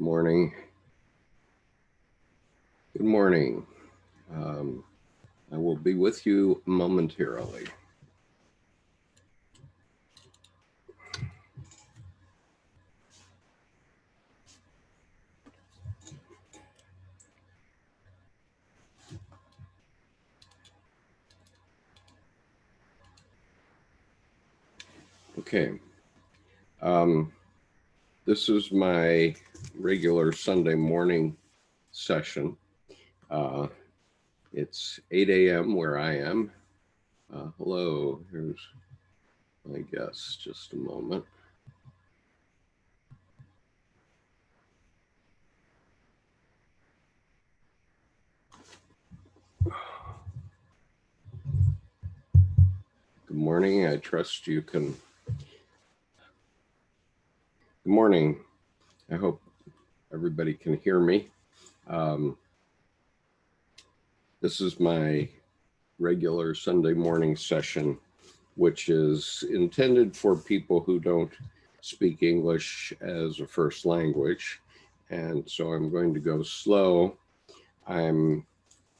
Morning. Good morning. I will be with you momentarily. Okay. This is my regular Sunday morning session. It's 8 a.m. where I am. Hello, here's my guest. Just a moment. Good morning. I trust you can. Good morning. I hope everybody can hear me. This is my regular Sunday morning session, which is intended for people who don't speak English as a first language. And so I'm going to go slow. I'm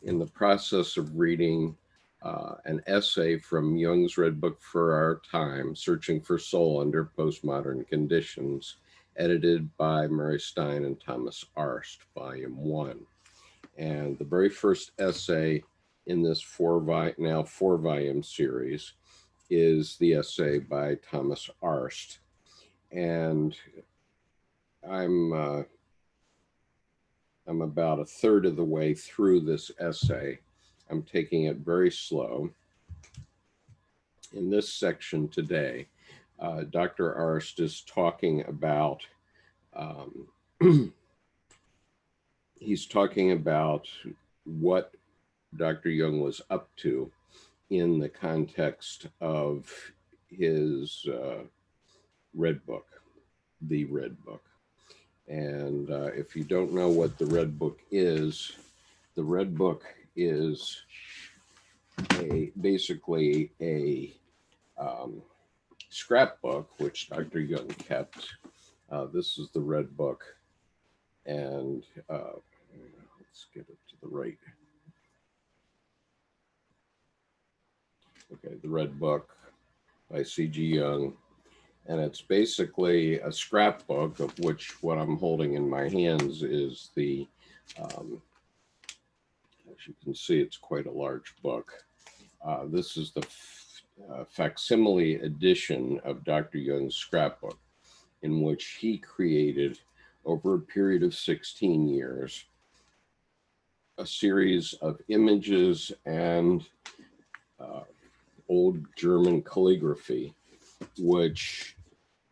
in the process of reading an essay from Jung's Red Book for Our Time, Searching for Soul Under Postmodern Conditions, edited by Mary Stein and Thomas Arzt, Volume 1. And the very first essay in this now four-volume series is the essay by Thomas Arzt. And I'm about a third of the way through this essay. I'm taking it very slow. In this section today, Dr. Arzt is talking about, he's talking about what Dr. Jung was up to in the context of his Red Book, the Red Book. And if you don't know what the Red Book is, the Red Book is basically a scrapbook, which Dr. Jung kept. This is the Red Book. And let's get it to the right. Okay, the Red Book by C.G. Jung. And it's basically a scrapbook, of which what I'm holding in my hands is the, as you can see, it's quite a large book. This is the facsimile edition of Dr. Jung's scrapbook, in which he created, over a period of 16 years, a series of images and old German calligraphy, which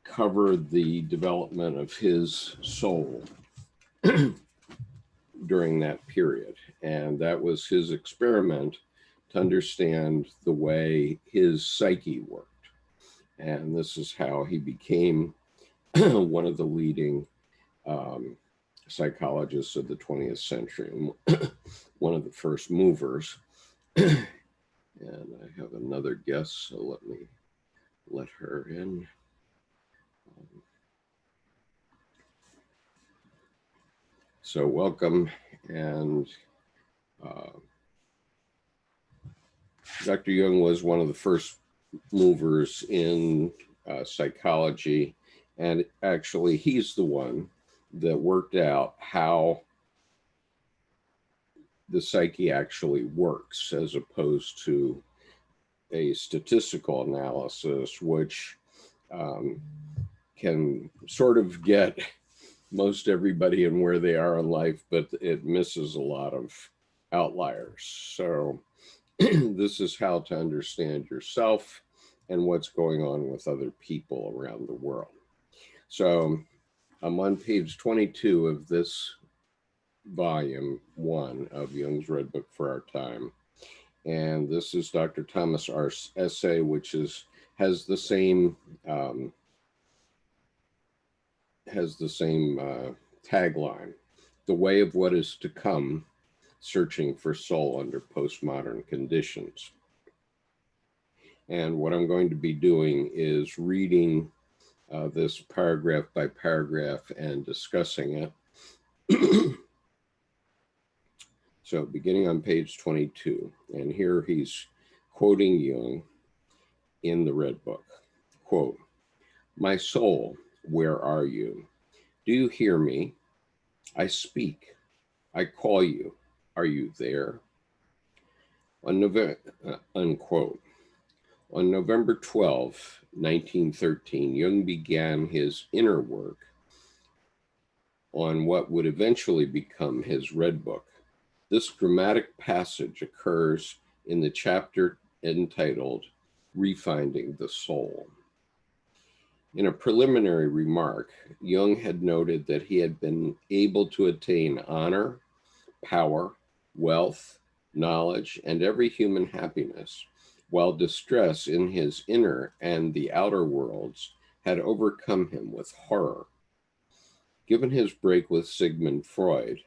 covered the development of his soul during that period. And that was his experiment to understand the way his psyche worked. And this is how he became one of the leading psychologists of the 20th century, one of the first movers. And I have another guest, so let me let her in. So welcome. And Dr. Jung was one of the first movers in psychology. And actually, he's the one that worked out how the psyche actually works, as opposed to a statistical analysis, which can sort of get most everybody in where they are in life, but it misses a lot of outliers. So this is how to understand yourself and what's going on with other people around the world. So I'm on page 22 of this volume 1 of Jung's Red Book for Our Time. And this is Dr. Thomas Arzt's essay, which has the same tagline: "The Way of What Is to Come, Searching for Soul Under Postmodern Conditions." And what I'm going to be doing is reading this paragraph by paragraph and discussing it. So beginning on page 22, and here he's quoting Jung in the Red Book. Quote, "My soul, where are you? Do you hear me? I speak. I call you. Are you there?" Unquote. On November 12, 1913, Jung began his inner work on what would eventually become his Red Book. This dramatic passage occurs in the chapter entitled Refinding the Soul. In a preliminary remark, Jung had noted that he had been able to attain honor, power, wealth, knowledge, and every human happiness, while distress in his inner and the outer worlds had overcome him with horror. Given his break with Sigmund Freud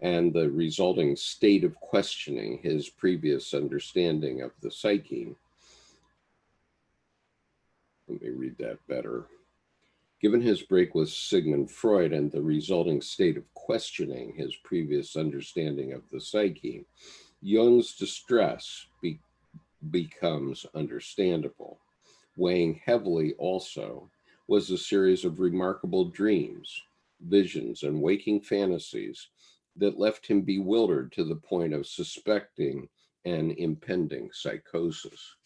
and the resulting state of questioning his previous understanding of the psyche, let me read that better. Given his break with Sigmund Freud and the resulting state of questioning his previous understanding of the psyche, Jung's distress becomes understandable. Weighing heavily also was a series of remarkable dreams, visions, and waking fantasies that left him bewildered to the point of suspecting an impending psychosis.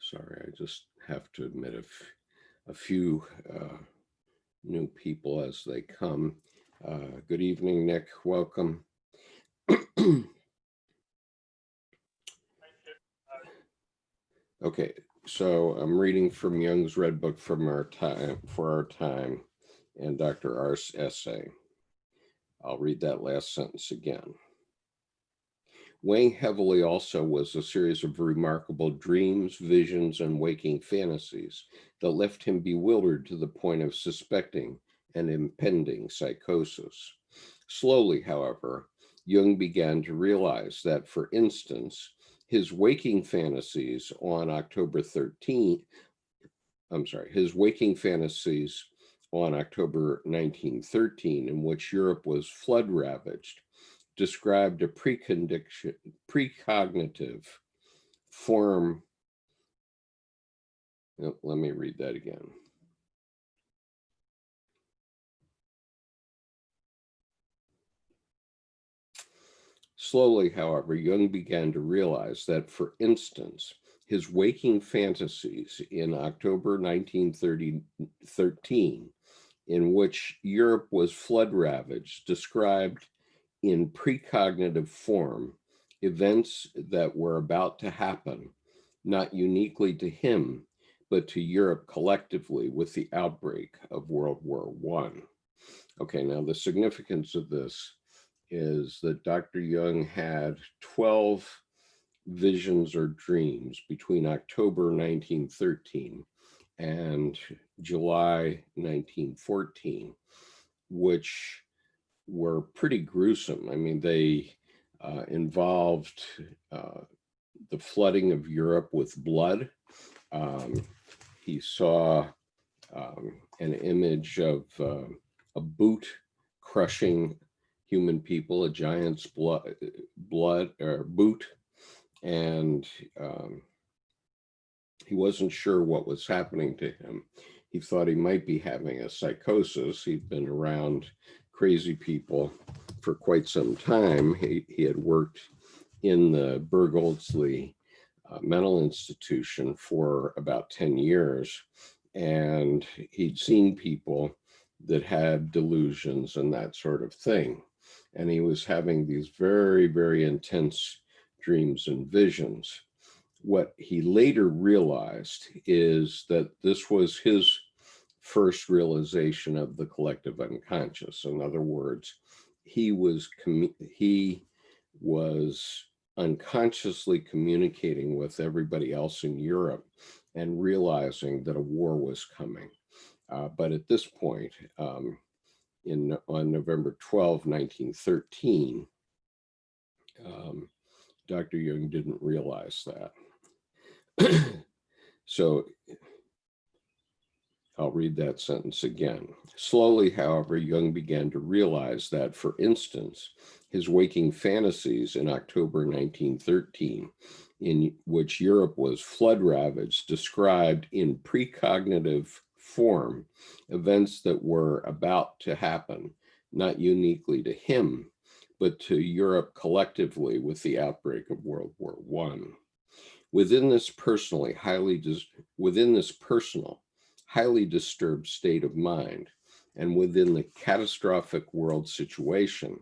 Sorry, I just have to admit a few new people as they come. Good evening, Nick. Welcome. Okay, so I'm reading from Jung's Red Book for our time, and Dr. R's essay. I'll read that last sentence again. Weighing heavily also was a series of remarkable dreams, visions, and waking fantasies that left him bewildered to the point of suspecting an impending psychosis. Slowly, however, Jung began to realize that, for instance, his waking fantasies on October 1913, in which Europe was flood ravaged, described a precognitive form. Let me read that again. Slowly, however, Jung began to realize that, for instance, his waking fantasies in October 1913, in which Europe was flood ravaged, described in precognitive form events that were about to happen, not uniquely to him, but to Europe collectively with the outbreak of World War I. Okay, now the significance of this is that Dr. Jung had 12 visions or dreams between October 1913 and July 1914, which were pretty gruesome. I mean, they involved the flooding of Europe with blood. He saw an image of a boot crushing human people, a giant's blood or boot, and he wasn't sure what was happening to him. He thought he might be having a psychosis. He'd been around crazy people for quite some time. He had worked in the Bergholzli mental institution for about 10 years, and he'd seen people that had delusions and that sort of thing. And he was having these very, very intense dreams and visions. What he later realized is that this was his first realization of the collective unconscious. In other words, he was unconsciously communicating with everybody else in Europe and realizing that a war was coming. But at this point, on November 12, 1913, Dr. Jung didn't realize that. So I'll read that sentence again. Slowly, however, Jung began to realize that, for instance, his waking fantasies in October 1913, in which Europe was flood ravaged, described in precognitive form events that were about to happen, not uniquely to him, but to Europe collectively with the outbreak of World War I. Within this personal, highly disturbed state of mind, and within the catastrophic world situation,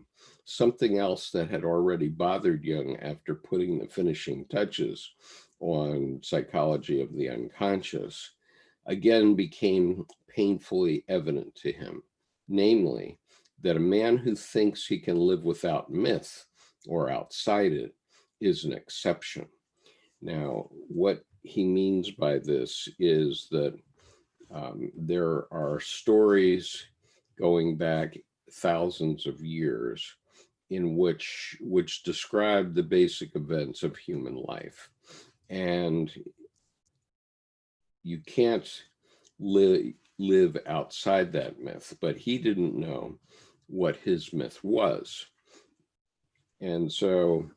something else that had already bothered Jung after putting the finishing touches on psychology of the unconscious, again became painfully evident to him, namely, that a man who thinks he can live without myth or outside it is an exception. Now, what he means by this is that there are stories going back thousands of years in which describe the basic events of human life. And you can't live outside that myth, but he didn't know what his myth was. And so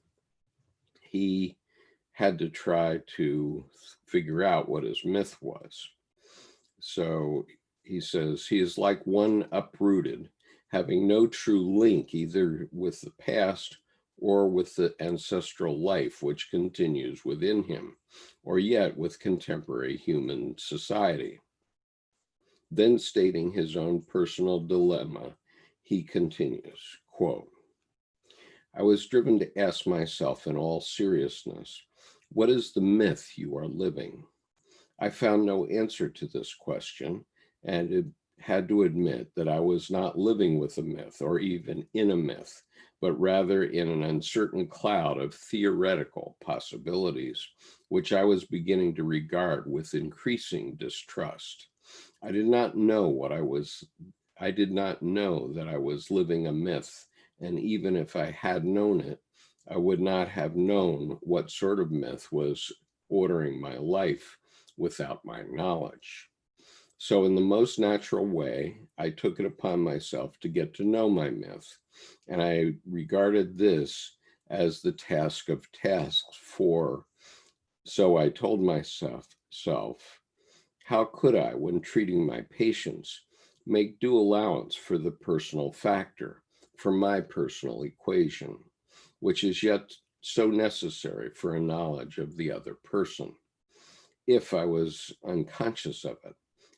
he had to try to figure out what his myth was. So he says, he is like one uprooted, having no true link either with the past or with the ancestral life which continues within him, or yet with contemporary human society. Then, stating his own personal dilemma, he continues, quote, I was driven to ask myself in all seriousness, what is the myth you are living? I found no answer to this question, and had to admit that I was not living with a myth or even in a myth, but rather in an uncertain cloud of theoretical possibilities, which I was beginning to regard with increasing distrust. I did not know that I was living a myth, and even if I had known it, I would not have known what sort of myth was ordering my life without my knowledge. So in the most natural way, I took it upon myself to get to know my myth, and I regarded this as the task of tasks, for so I told myself, how could I, when treating my patients, make due allowance for the personal factor, for my personal equation, which is yet so necessary for a knowledge of the other person? If I was unconscious of it,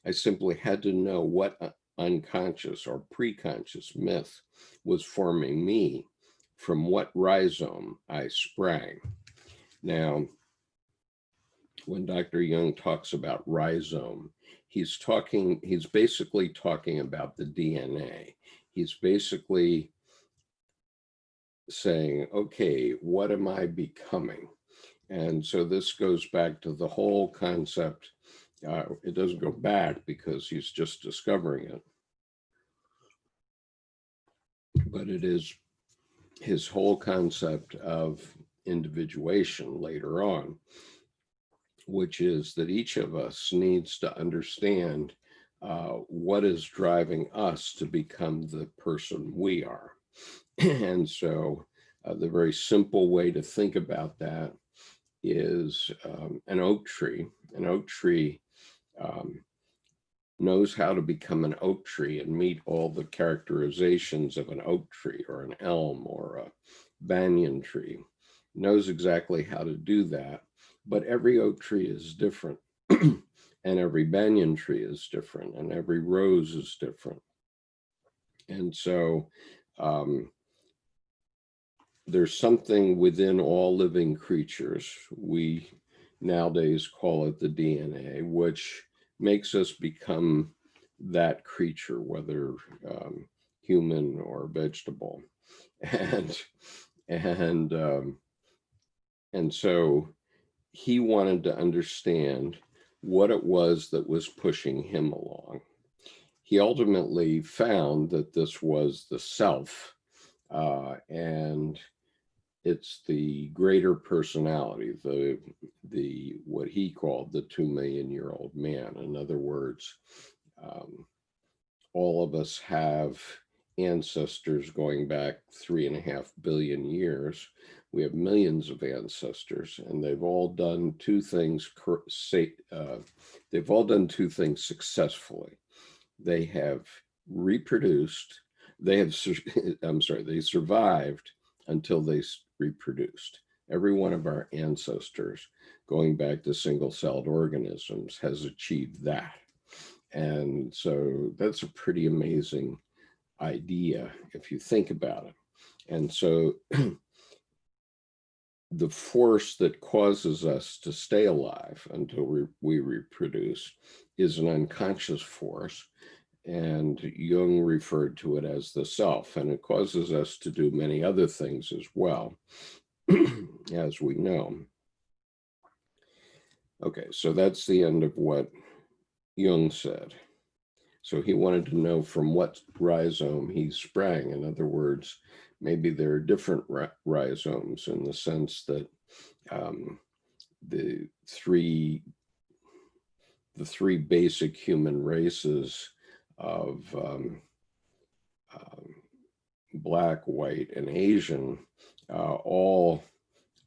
I simply had to know what unconscious or preconscious myth was forming me, from what rhizome I sprang. Now, when Dr. Jung talks about rhizome, he's basically talking about the DNA. He's basically saying, okay, what am I becoming? And so this goes back to the whole concept. It doesn't go back because he's just discovering it, but it is his whole concept of individuation later on, which is that each of us needs to understand what is driving us to become the person we are. And so the very simple way to think about that is an oak tree. An oak tree knows how to become an oak tree and meet all the characterizations of an oak tree or an elm or a banyan tree. Knows exactly how to do that, but every oak tree is different, and every banyan tree is different, and every rose is different. And so there's something within all living creatures, we nowadays call it the DNA, which makes us become that creature, whether human or vegetable. And so he wanted to understand what it was that was pushing him along. He ultimately found that this was the self, and it's the greater personality, the what he called the 2 million-year-old man. In other words, all of us have ancestors going back 3.5 billion years. We have millions of ancestors, and they've all done two things. They've all done two things successfully. They have reproduced. They have. I'm sorry. They survived until they reproduced. Every one of our ancestors, going back to single-celled organisms, has achieved that. And so that's a pretty amazing idea if you think about it. And so the force that causes us to stay alive until we reproduce is an unconscious force. And Jung referred to it as the self, and it causes us to do many other things as well, as we know. Okay, so that's the end of what Jung said. So he wanted to know from what rhizome he sprang. In other words, maybe there are different rhizomes in the sense that the three basic human races of Black, white, and Asian all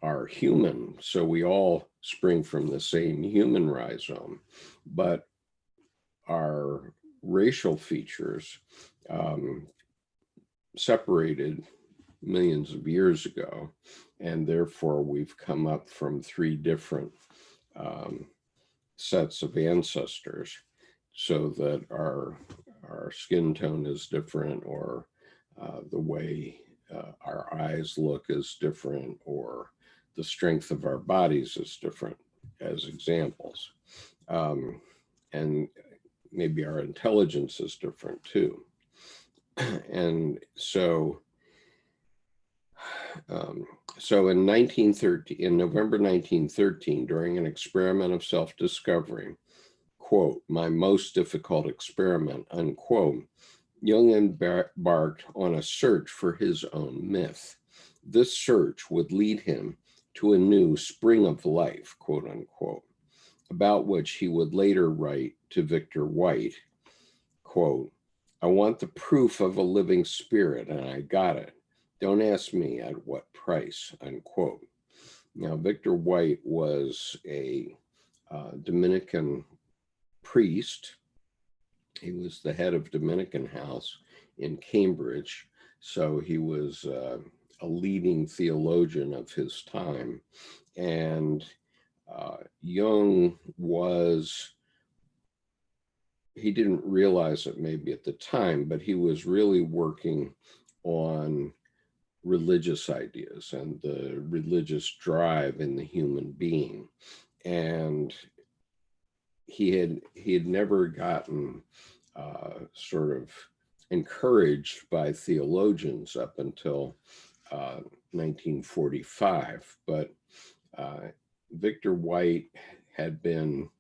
are human. So we all spring from the same human rhizome, but our racial features separated millions of years ago, and therefore we've come up from three different sets of ancestors, so that our skin tone is different, or the way our eyes look is different, or the strength of our bodies is different, as examples. And maybe our intelligence is different too. And so in November 1913, during an experiment of self-discovery, quote, my most difficult experiment, unquote, Jung embarked on a search for his own myth. This search would lead him to a new spring of life, quote unquote, about which he would later write to Victor White, quote, I want the proof of a living spirit, and I got it. Don't ask me at what price, unquote. Now, Victor White was a Dominican priest. He was the head of Dominican House in Cambridge, so he was a leading theologian of his time. And Jung he didn't realize it maybe at the time, but he was really working on religious ideas and the religious drive in the human being. And he had never gotten sort of encouraged by theologians up until 1945. But Victor White had been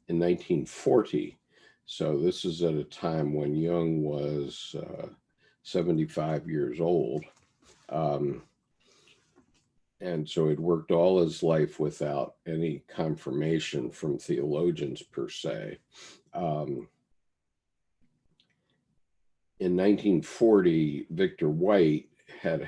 in 1940. So this is at a time when Jung was 75 years old. And so he'd worked all his life without any confirmation from theologians per se. In 1940, Victor White had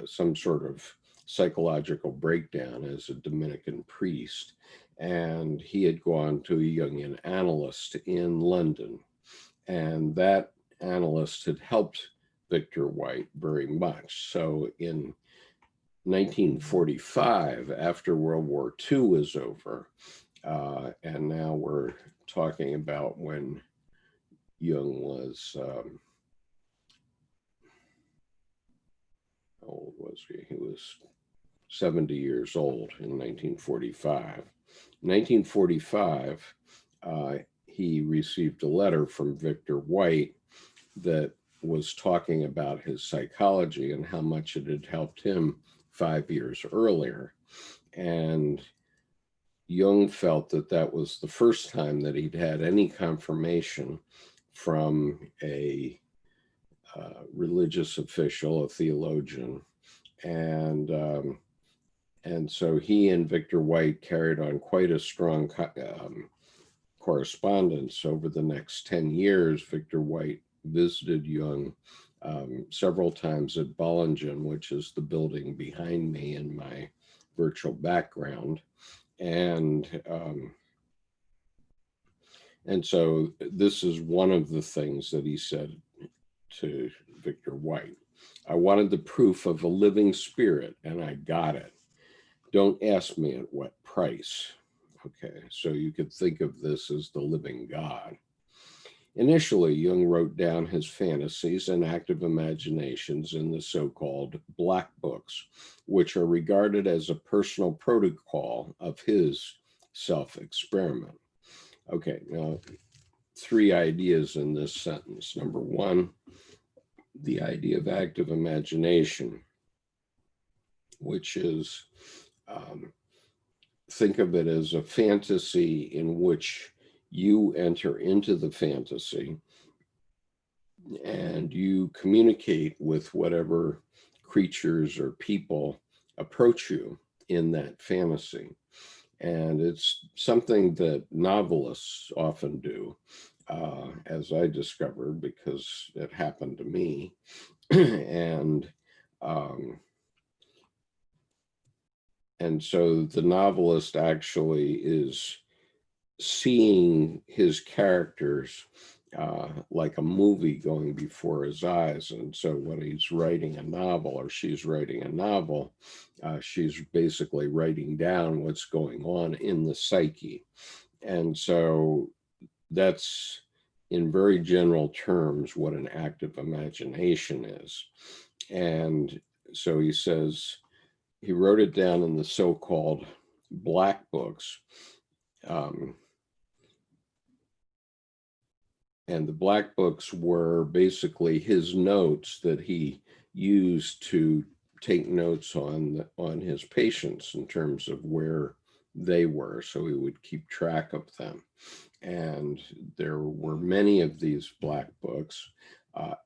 some sort of psychological breakdown as a Dominican priest, and he had gone to a Jungian analyst in London, and that analyst had helped Victor White very much. So in 1945, after World War II was over, and now we're talking about when Jung was, how old was he? He was 70 years old in 1945. 1945, he received a letter from Victor White that was talking about his psychology and how much it had helped him 5 years earlier. And Jung felt that that was the first time that he'd had any confirmation from a religious official, a theologian, And so he and Victor White carried on quite a strong correspondence over the next 10 years. Victor White visited Jung several times at Bollingen, which is the building behind me in my virtual background. And so this is one of the things that he said to Victor White. I wanted the proof of a living spirit, and I got it. Don't ask me at what price. Okay, so you could think of this as the living God. Initially, Jung wrote down his fantasies and active imaginations in the so-called black books, which are regarded as a personal protocol of his self-experiment. Okay, now 3 ideas in this sentence. Number 1, the idea of active imagination, which is, think of it as a fantasy in which you enter into the fantasy and you communicate with whatever creatures or people approach you in that fantasy. And it's something that novelists often do, as I discovered, because it happened to me. And so the novelist actually is seeing his characters like a movie going before his eyes. And so when he's writing a novel or she's writing a novel, she's basically writing down what's going on in the psyche. And so that's, in very general terms, what an active imagination is. And so he says, he wrote it down in the so-called black books. And the black books were basically his notes that he used to take notes on his patients in terms of where they were. So he would keep track of them. And there were many of these black books.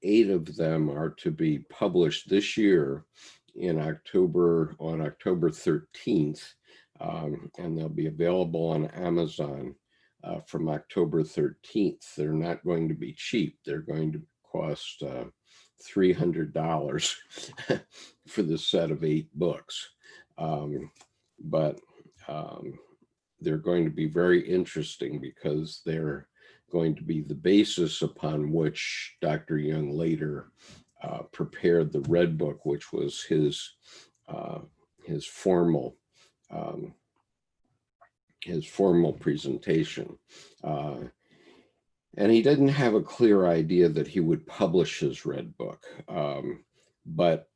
8 of them are to be published this year on October 13th. And they'll be available on Amazon from October 13th. They're not going to be cheap. They're going to cost $300 for the set of 8 books. But they're going to be very interesting because they're going to be the basis upon which Dr. Jung later prepared the Red Book, which was his formal presentation. And he didn't have a clear idea that he would publish his Red Book, but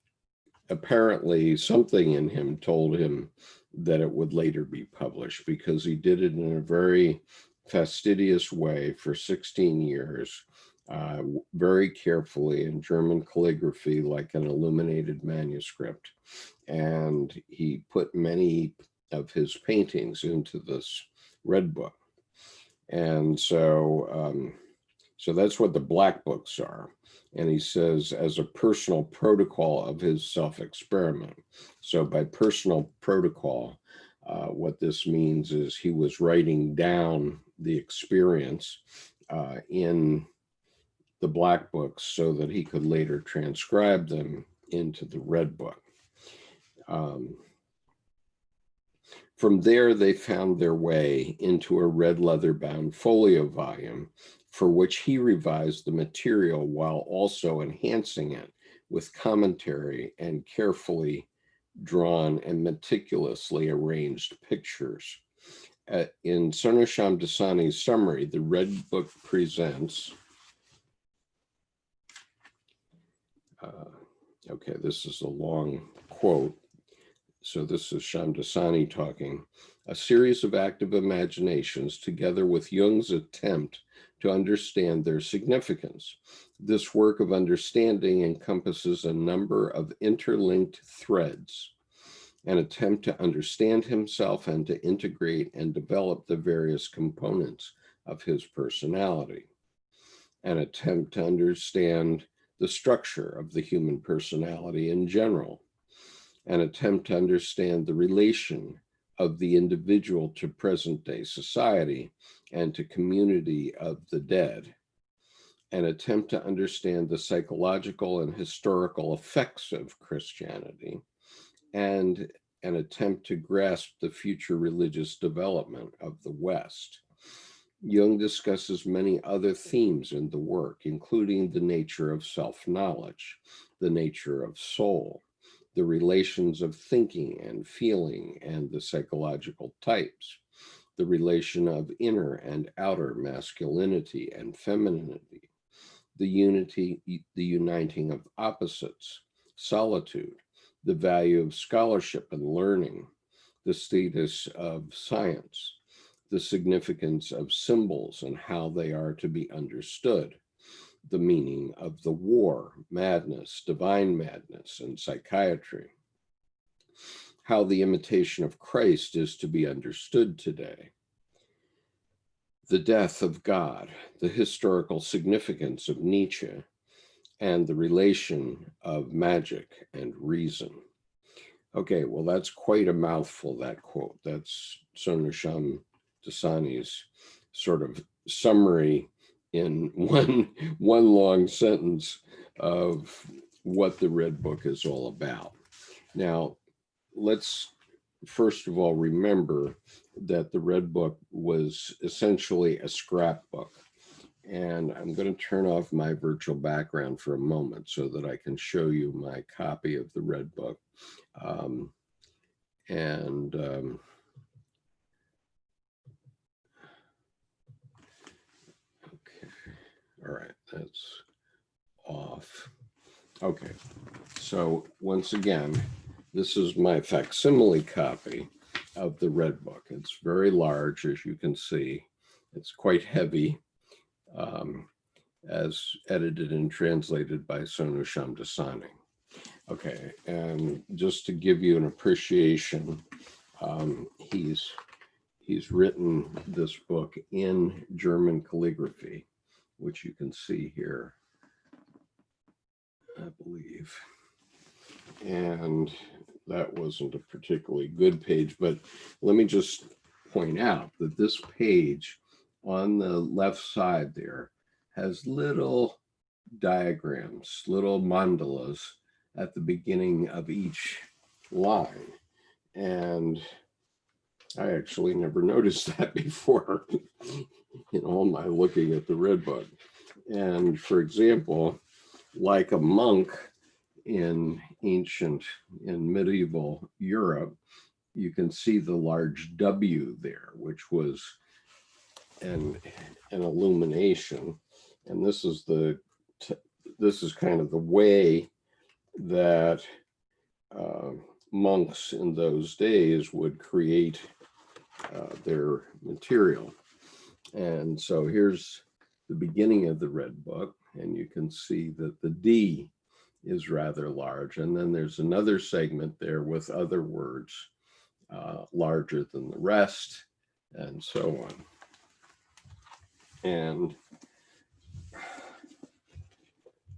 apparently something in him told him that it would later be published, because he did it in a very fastidious way for 16 years, very carefully in German calligraphy, like an illuminated manuscript. And he put many of his paintings into this Red Book. And so, so that's what the black books are. And he says, as a personal protocol of his self-experiment. So by personal protocol, what this means is he was writing down the experience in the black books so that he could later transcribe them into the Red Book. From there, they found their way into a red leather-bound folio volume, for which he revised the material while also enhancing it with commentary and carefully drawn and meticulously arranged pictures. In Sonasham Dasani's summary, the Red Book presents, okay, this is a long quote. So this is Shamdasani talking. A series of active imaginations together with Jung's attempt to understand their significance. This work of understanding encompasses a number of interlinked threads, an attempt to understand himself and to integrate and develop the various components of his personality, an attempt to understand the structure of the human personality in general, an attempt to understand the relation of the individual to present-day society and to community of the dead, an attempt to understand the psychological and historical effects of Christianity, and an attempt to grasp the future religious development of the West. Jung discusses many other themes in the work, including the nature of self-knowledge, the nature of soul, the relations of thinking and feeling and the psychological types, the relation of inner and outer masculinity and femininity, the uniting of opposites, solitude, the value of scholarship and learning, the status of science, the significance of symbols and how they are to be understood, the meaning of the war, madness, divine madness, and psychiatry, how the imitation of Christ is to be understood today, the death of God, the historical significance of Nietzsche, and the relation of magic and reason. Okay, well, that's quite a mouthful, that quote. That's Sonasham Dasani's sort of summary in one long sentence of what the Red Book is all about. Now, let's first of all remember that the Red Book was essentially a scrapbook. And I'm going to turn off my virtual background for a moment so that I can show you my copy of the Red Book. Okay, all right, that's off. Okay, so once again, this is my facsimile copy of the Red Book. It's very large, as you can see. It's quite heavy, as edited and translated by Sonu Shamdasani. Okay, and just to give you an appreciation, he's written this book in German calligraphy, which you can see here, I believe. And that wasn't a particularly good page, but let me just point out that this page on the left side there has little diagrams, little mandalas at the beginning of each line. And I actually never noticed that before in all my looking at the Red Book. And for example, like a monk in medieval Europe, you can see the large W there, which was an illumination. And this is kind of the way that monks in those days would create their material. And so here's the beginning of the Red Book, and you can see that the D is rather large. And then there's another segment there with other words larger than the rest, and so on. And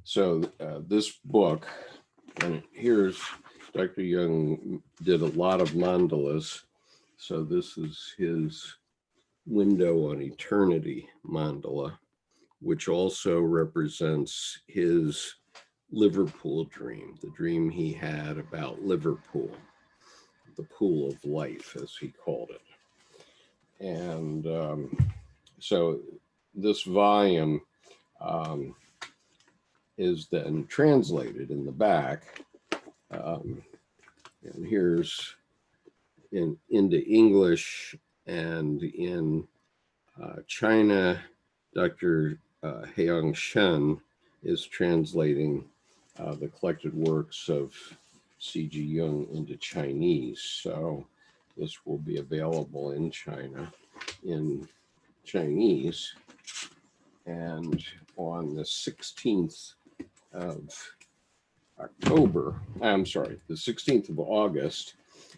so this book, and here's Dr. Jung did a lot of mandalas. So this is his window on eternity mandala, which also represents his Liverpool dream, the dream he had about Liverpool, the pool of life, as he called it. And so this volume is then translated in the back. And here's into English, and in China, Dr. Heong Shen is translating the collected works of C.G. Jung into Chinese. So this will be available in China in Chinese. And on the 16th of October, I'm sorry, the 16th of August,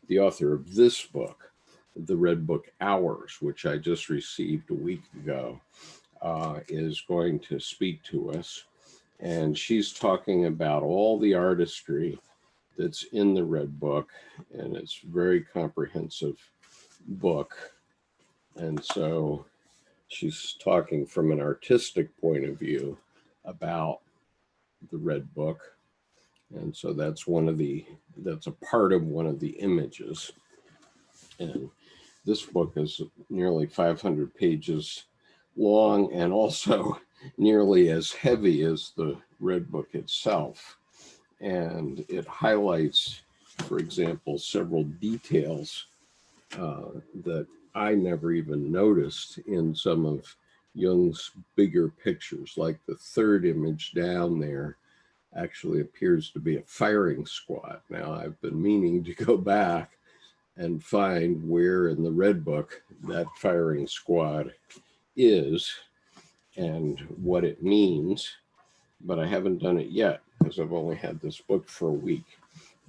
the author of this book, the Red Book Hours, which I just received a week ago, is going to speak to us. And she's talking about all the artistry that's in the Red Book, and it's a very comprehensive book. And so she's talking from an artistic point of view about the Red Book. And so that's a part of one of the images. And this book is nearly 500 pages long and also nearly as heavy as the Red Book itself. And it highlights, for example, several details that I never even noticed in some of Jung's bigger pictures, like the third image down there actually appears to be a firing squad. Now, I've been meaning to go back and find where in the Red Book that firing squad is and what it means, but I haven't done it yet because I've only had this book for a week.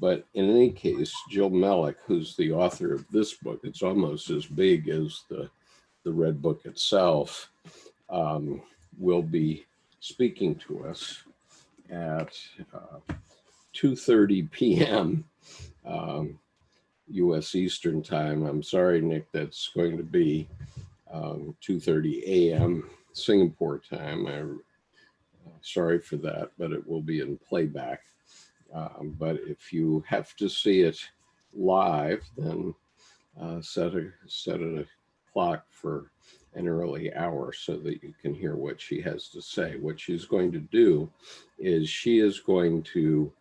But in any case, Jill Mellick, who's the author of this book, it's almost as big as the Red Book itself, will be speaking to us at 2:30 p.m. U.S. Eastern Time. I'm sorry, Nick, that's going to be 2:30 a.m. Singapore time. I'm sorry for that, but it will be in playback. But if you have to see it live, then set a clock for an early hour so that you can hear what she has to say. What she's going to do is she is going to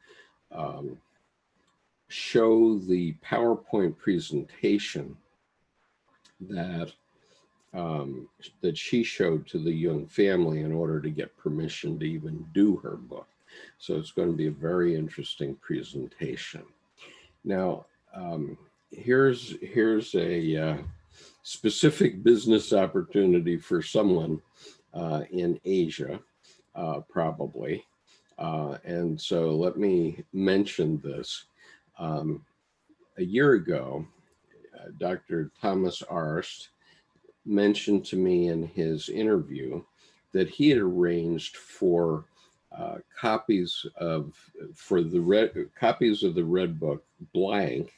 show the PowerPoint presentation that she showed to the Jung family in order to get permission to even do her book. So it's going to be a very interesting presentation. Now, here's a specific business opportunity for someone in Asia, probably. And so let me mention this. A year ago, Dr. Thomas Arzt mentioned to me in his interview that he had arranged for copies of the Red Book blank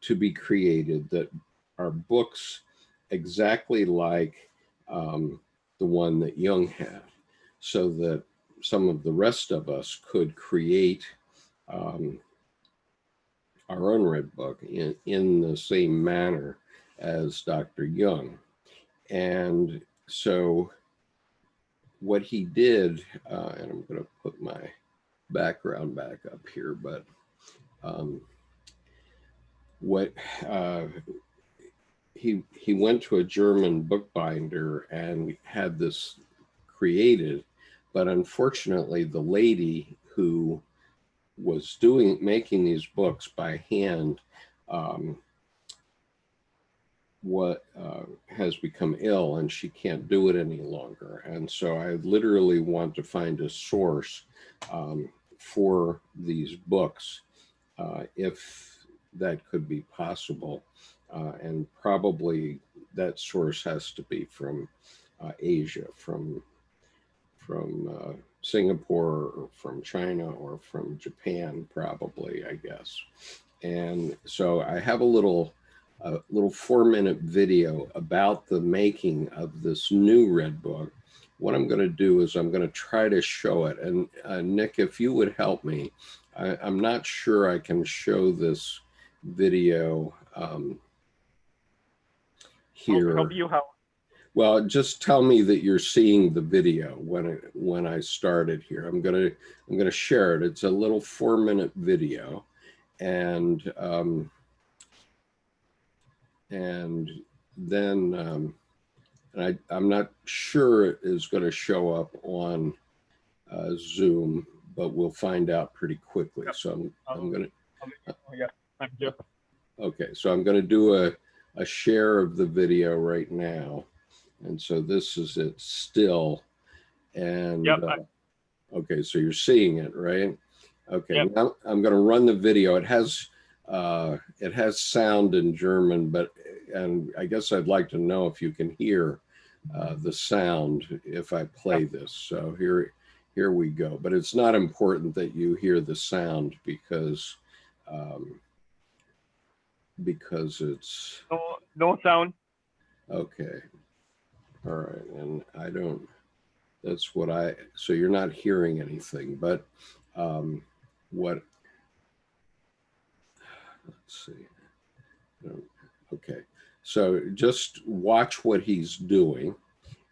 to be created that are books exactly like the one that Jung had, so that some of the rest of us could create our own Red Book in the same manner as Dr. Jung. And so what he did, and I'm going to put my background back up here, but he went to a German bookbinder and had this created, but unfortunately the lady who was making these books by hand has become ill and she can't do it any longer. And so I literally want to find a source for these books, if that could be possible. And probably that source has to be from Asia, from Singapore or from China or from Japan, probably, I guess. And so I have a little 4-minute video about the making of this new Red Book. What I'm going to do is I'm going to try to show it. And Nick, if you would help me, I'm not sure I can show this video here. I'll help you how? Well, just tell me that you're seeing the video when I started here. I'm gonna share it. It's a little 4-minute video, and then I'm not sure it is going to show up on Zoom, but we'll find out pretty quickly. Yep. So I'm gonna. Yeah, thank you. Okay, so I'm going to do a share of the video right now. And so this is it still. And yep, okay, so you're seeing it, right? Okay, yep. Now I'm going to run the video. It has sound in German, and I guess I'd like to know if you can hear the sound if I play this. So here we go. But it's not important that you hear the sound because because it's No sound. okay. All right, and I don't. That's what I. So you're not hearing anything, but what? Let's see. Okay, so just watch what he's doing,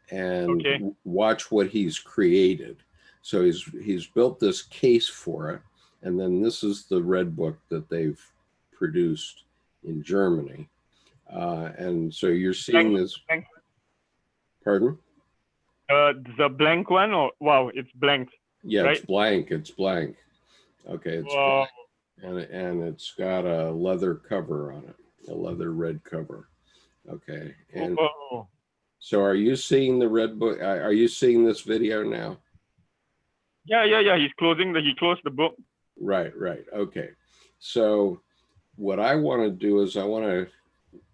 and Okay. watch what he's created. So he's built this case for it, and then this is the red book that they've produced in Germany, and so you're seeing this. Blank. Pardon? The blank one, or wow, it's blank. Yeah, right? it's blank. It's blank. Okay, it's Wow. blank, and it's got a leather cover on it, a leather red cover. Okay, and Oh. so are you seeing the red book? Are you seeing this video now? Yeah. He closed the book. Right. Okay. So what I want to do is I want to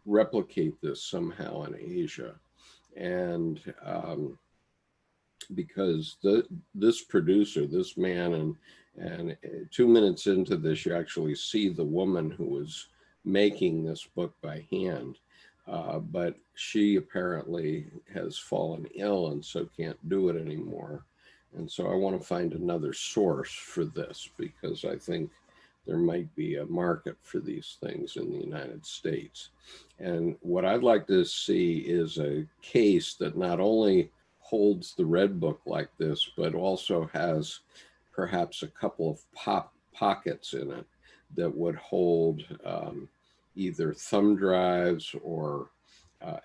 replicate this somehow in Asia, and because this producer, this man, and 2 minutes into this, you actually see the woman who was making this book by hand, but she apparently has fallen ill and so can't do it anymore. And so I want to find another source for this, because I think there might be a market for these things in the United States. And what I'd like to see is a case that not only holds the red book like this, but also has perhaps a couple of pockets in it that would hold either thumb drives or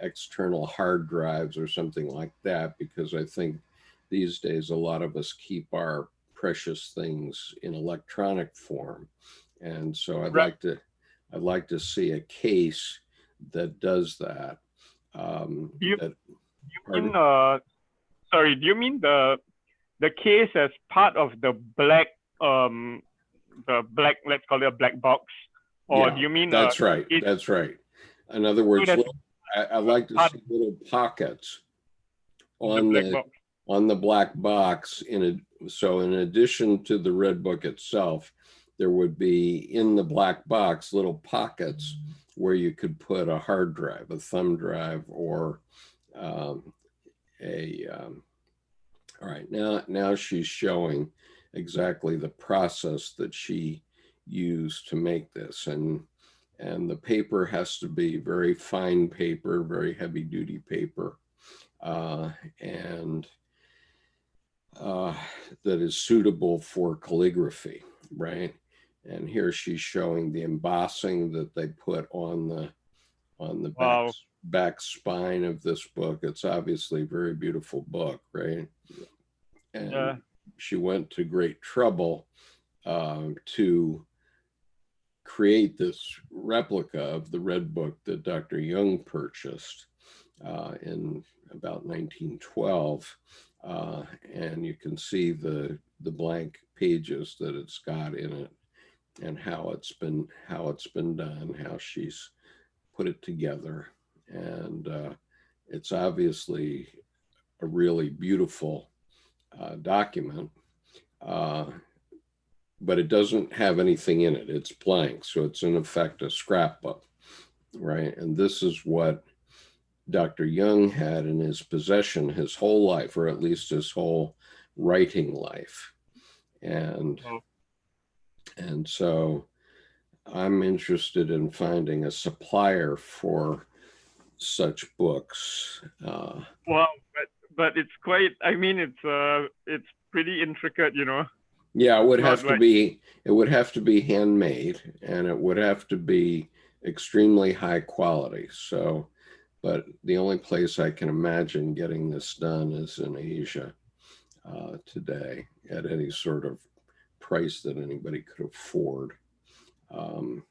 external hard drives or something like that, because I think these days a lot of us keep our precious things in electronic form, and so I'd like to see a case that does that. Do you Pardon? mean sorry? Do you mean the case as part of the black let's call it a black box, or Yeah, do you mean that's right? That's right. In other words, I like to see little pockets on the black box. So in addition to the red book itself, there would be in the black box little pockets where you could put a hard drive, a thumb drive, or all right, now she's showing exactly the process that she used to make this, and the paper has to be very fine paper, very heavy duty paper, and that is suitable for calligraphy, right? And here she's showing the embossing that they put on the back spine of this book. It's obviously a very beautiful book, right? And she went to great trouble to create this replica of the red book that Dr. Jung purchased in about 1912. And you can see the blank pages that it's got in it, and how it's been done, how she's put it together. And it's obviously a really beautiful document, but it doesn't have anything in it. It's blank, so it's in effect a scrapbook, right? And this is what Dr. Jung had in his possession his whole life, or at least his whole writing life. And so I'm interested in finding a supplier for such books. Wow, but it's quite. I mean, it's pretty intricate, you know. Yeah, it would have to be. It would have to be handmade, and it would have to be extremely high quality. So, but the only place I can imagine getting this done is in Asia today, at any sort of price that anybody could afford. And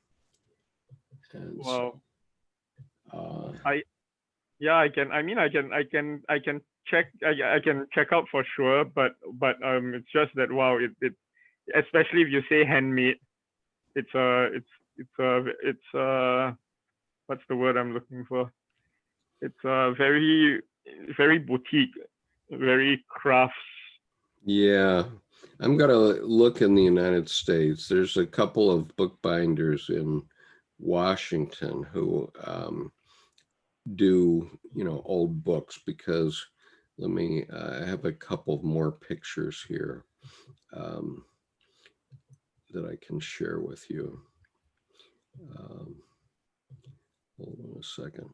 wow. So, I can check. I can check out for sure, but it's just that wow, it especially if you say handmade, it's what's the word I'm looking for? It's very boutique, very crafts. yeah, I'm going to look in the United States. There's a couple of bookbinders in Washington who do, old books, because let me, I have a couple more pictures here that I can share with you. Hold on a second.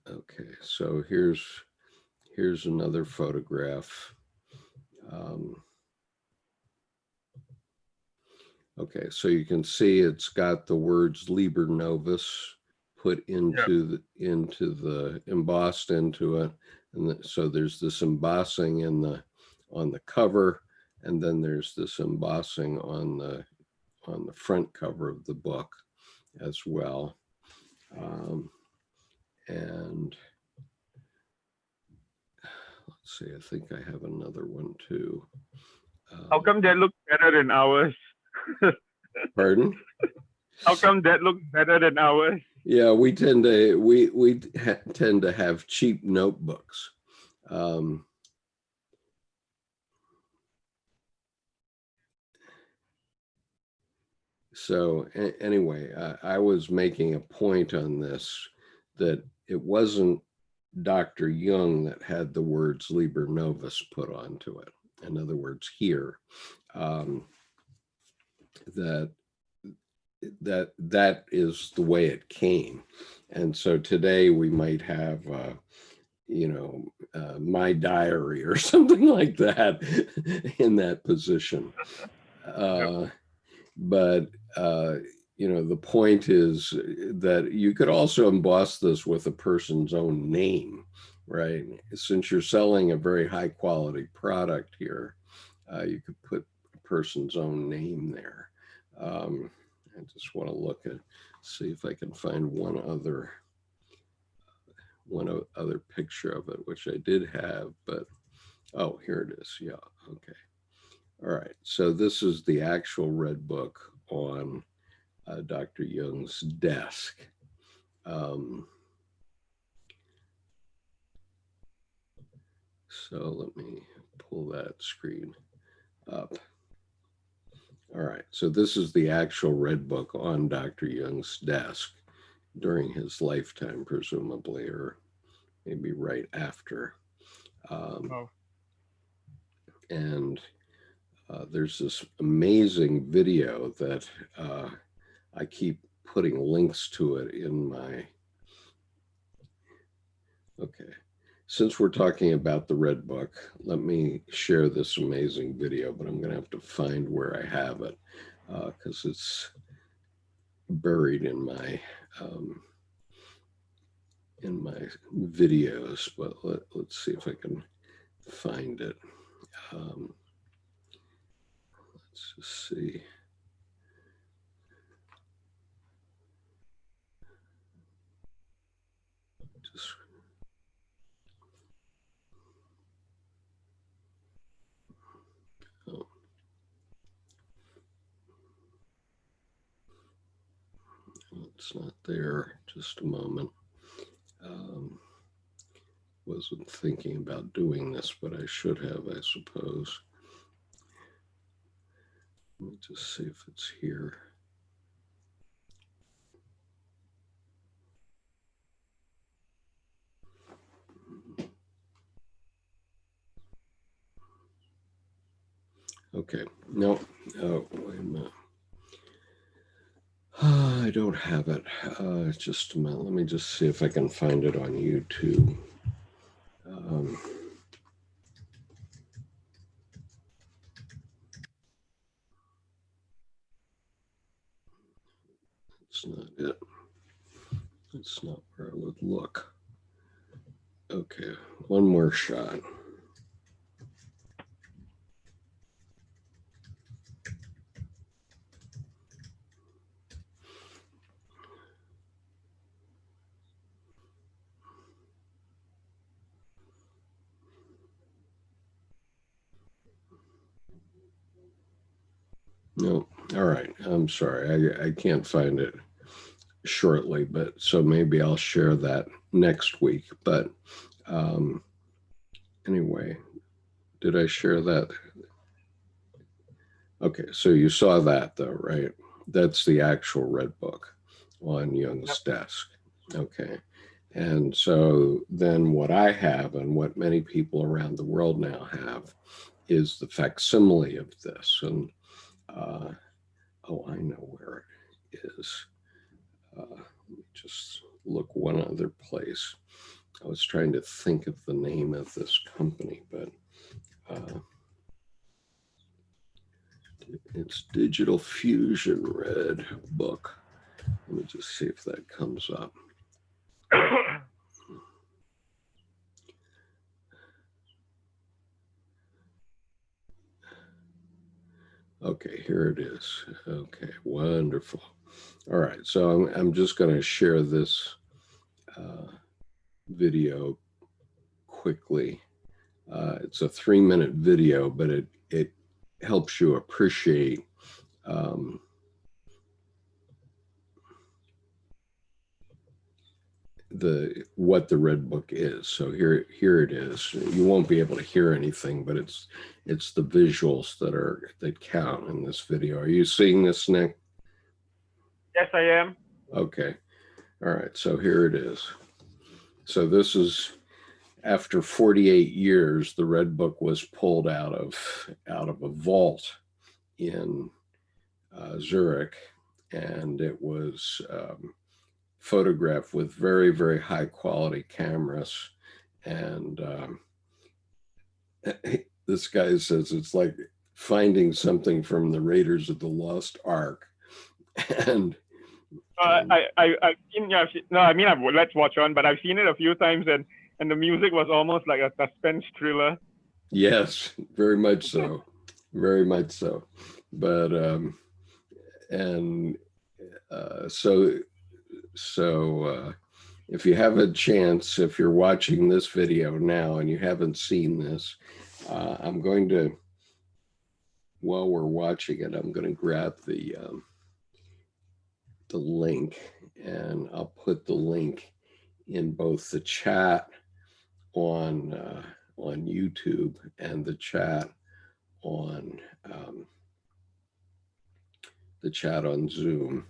Okay, so here's another photograph. Okay, so you can see it's got the words Liber Novus put into the embossed into it, and so there's this embossing on the cover, and then there's this embossing on the front cover of the book as well. And let's see, I think I have another one too. How come that looks better than ours? Pardon? How come that looks better than ours? Yeah, we tend to have cheap notebooks. So anyway, I was making a point on this, that it wasn't Dr. Jung that had the words Liber Novus put onto it. In other words, here, that is the way it came. And so today we might have, my diary or something like that in that position. But the point is that you could also emboss this with a person's own name, right? Since you're selling a very high quality product here, you could put a person's own name there. I just want to see if I can find one other picture of it, which I did have, but oh, here it is. Yeah, okay. All right, so this is the actual red book on Dr. Jung's desk. So let me pull that screen up. All right, so this is the actual red book on Dr. Jung's desk during his lifetime, presumably, or maybe right after. And there's this amazing video that I keep putting links to it in my, okay. Since we're talking about the red book, let me share this amazing video, but I'm gonna have to find where I have it because it's buried in my videos, but let's see if I can find it. Let's just see. It's not there. Just a moment. Wasn't thinking about doing this, but I should have, I suppose. Let me just see if it's here. Okay, no, oh, wait a minute. I don't have it. Just a minute. Let me just see if I can find it on YouTube. It's not it. It's not where I would look. Okay, one more shot. No, all right. I'm sorry. I can't find it shortly, but so maybe I'll share that next week. But anyway, Did I share that? Okay, so you saw that though, right? That's the actual red book on Jung's desk. Okay. And so then what I have and what many people around the world now have is the facsimile of this. And oh, I know where it is. Let me just look one other place. I was trying to think of the name of this company, but it's Digital Fusion Red Book. Let me just see if that comes up. Okay, here it is. Okay, wonderful. All right, so I'm just going to share this video quickly. It's a 3-minute video, but it helps you appreciate what the red book is. So here it is. You won't be able to hear anything, but it's the visuals that count in this video. Are you seeing this, Nick? Yes, I am. Okay. All right. So here it is. So this is after 48 years, the red book was pulled out of a vault in Zurich, and it was photographed with very, very high quality cameras. And this guy says it's like finding something from the Raiders of the Lost Ark. And I've seen, yeah, no, I mean, let's watch on, but I've seen it a few times, and the music was almost like a suspense thriller. Yes, very much so, very much so. But so if you have a chance, if you're watching this video now and you haven't seen this, I'm going to, while we're watching it, I'm going to grab the link, and I'll put the link in both the chat on YouTube and the chat on Zoom,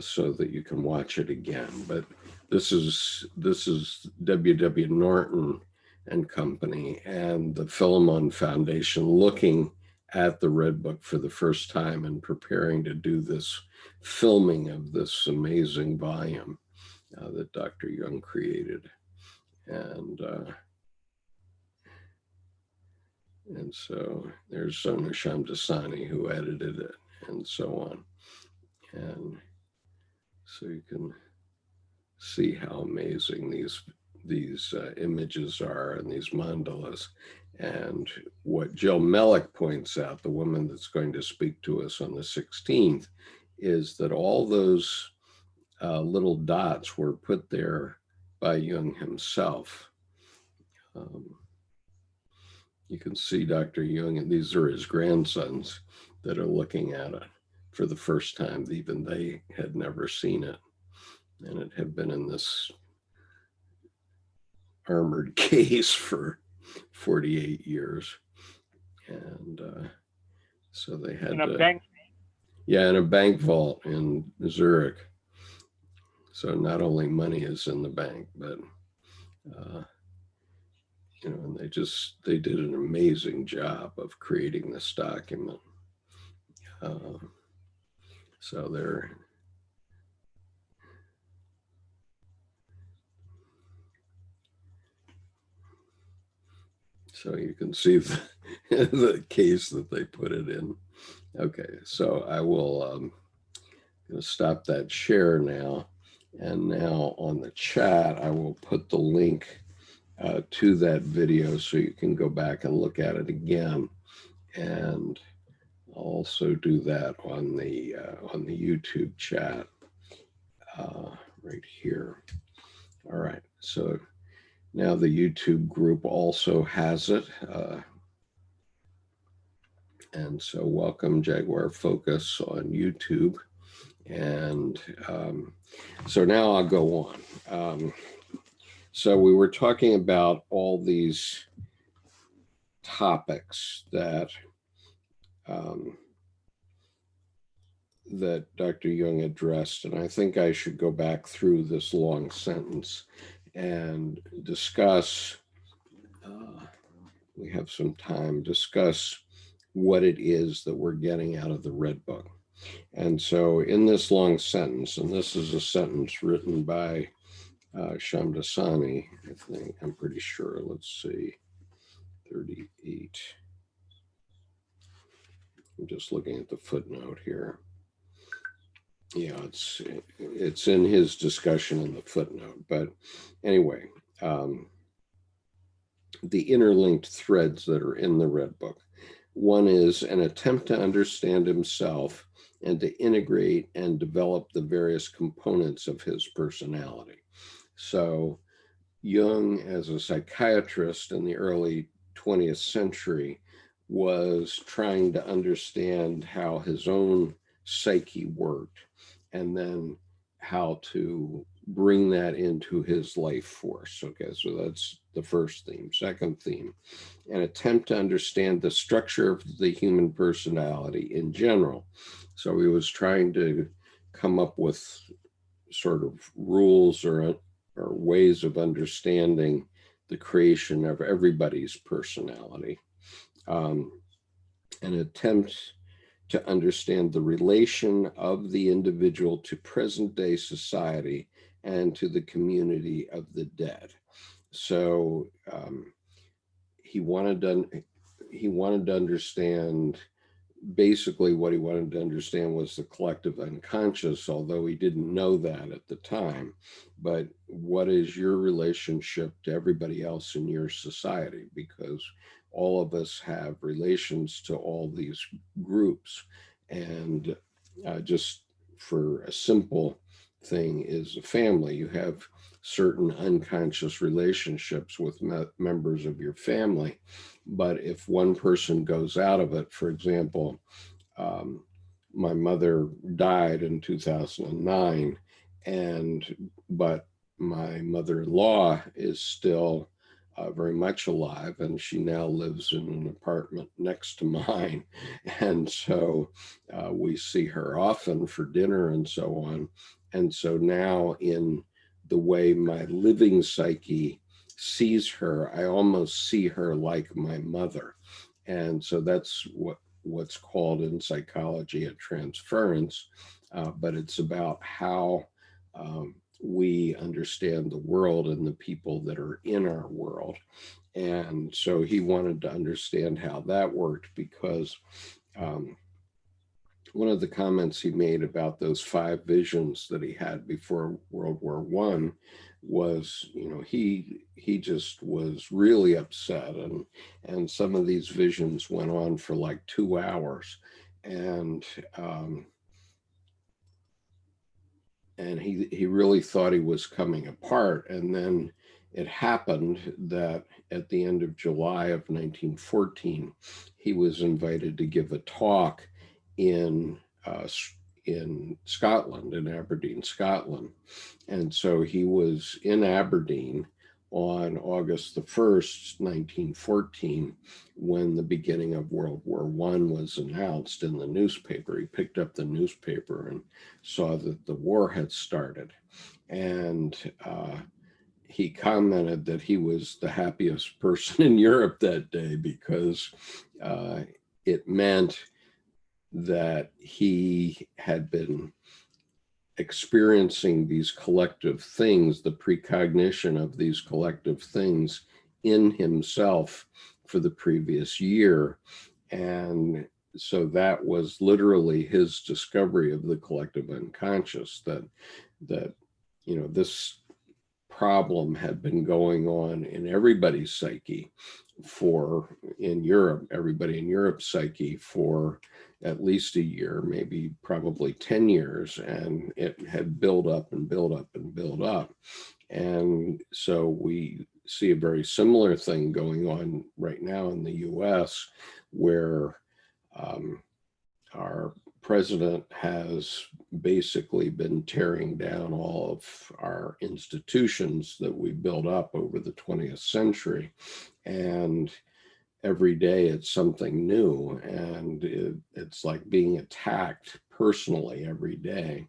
so that you can watch it again. But this is W.W. Norton and Company and the Philemon Foundation looking at the Red Book for the first time and preparing to do this filming of this amazing volume that Dr. Jung created. And so there's Sona Shamdasani who edited it, and so on. And so you can see how amazing these images are and these mandalas. And what Jill Mellick points out, the woman that's going to speak to us on the 16th, is that all those little dots were put there by Jung himself. You can see Dr. Jung, and these are his grandsons that are looking at it for the first time. Even they had never seen it, and it had been in this armored case for 48 years. And so they had in a bank. Yeah, in a bank vault in Zurich. So not only money is in the bank, but you know, and they did an amazing job of creating this document. So you can see the case that they put it in. Okay, so I will gonna stop that share now. And now on the chat, I will put the link to that video so you can go back and look at it again. And I'll also do that on the YouTube chat right here. All right, so now the YouTube group also has it. And so welcome Jaguar Focus on YouTube. And so now I'll go on. So we were talking about all these topics that that Dr. Jung addressed, and I think I should go back through this long sentence and discuss, we have some time, discuss what it is that we're getting out of the Red Book. And so in this long sentence, and this is a sentence written by Shamdasani, I think, I'm pretty sure, let's see, 38. I'm just looking at the footnote here. Yeah, it's in his discussion in the footnote. But anyway, the interlinked threads that are in the Red Book. One is an attempt to understand himself and to integrate and develop the various components of his personality. So Jung, as a psychiatrist in the early 20th century, was trying to understand how his own psyche worked, and then how to bring that into his life force. Okay, so that's the first theme. Second theme, an attempt to understand the structure of the human personality in general. So he was trying to come up with sort of rules or ways of understanding the creation of everybody's personality. An attempt to understand the relation of the individual to present-day society and to the community of the dead. So he wanted to understand, basically what he wanted to understand was the collective unconscious, although he didn't know that at the time. But what is your relationship to everybody else in your society? Because all of us have relations to all these groups. And just for a simple thing is a family, you have certain unconscious relationships with members of your family. But if one person goes out of it, for example, my mother died in 2009, but my mother-in-law is still very much alive, and she now lives in an apartment next to mine. And so we see her often for dinner and so on. And so now in the way my living psyche sees her, I almost see her like my mother. And so that's what's called in psychology a transference, but it's about how we understand the world and the people that are in our world. And so he wanted to understand how that worked, because one of the comments he made about those 5 visions that he had before World War I was, he just was really upset, and some of these visions went on for like 2 hours, and he really thought he was coming apart. And then it happened that at the end of July of 1914, he was invited to give a talk in Scotland, in Aberdeen, Scotland. And so he was in Aberdeen on August the 1st, 1914, when the beginning of World War I was announced in the newspaper. He picked up the newspaper and saw that the war had started. And he commented that he was the happiest person in Europe that day, because it meant that he had been experiencing these collective things, the precognition of these collective things in himself for the previous year. And so that was literally his discovery of the collective unconscious, that this problem had been going on in everybody's psyche in Europe, everybody in Europe's psyche for at least a year, maybe probably 10 years. And it had built up and built up and built up. And so we see a very similar thing going on right now in the US, where our president has basically been tearing down all of our institutions that we built up over the 20th century. And every day it's something new, and it's like being attacked personally every day.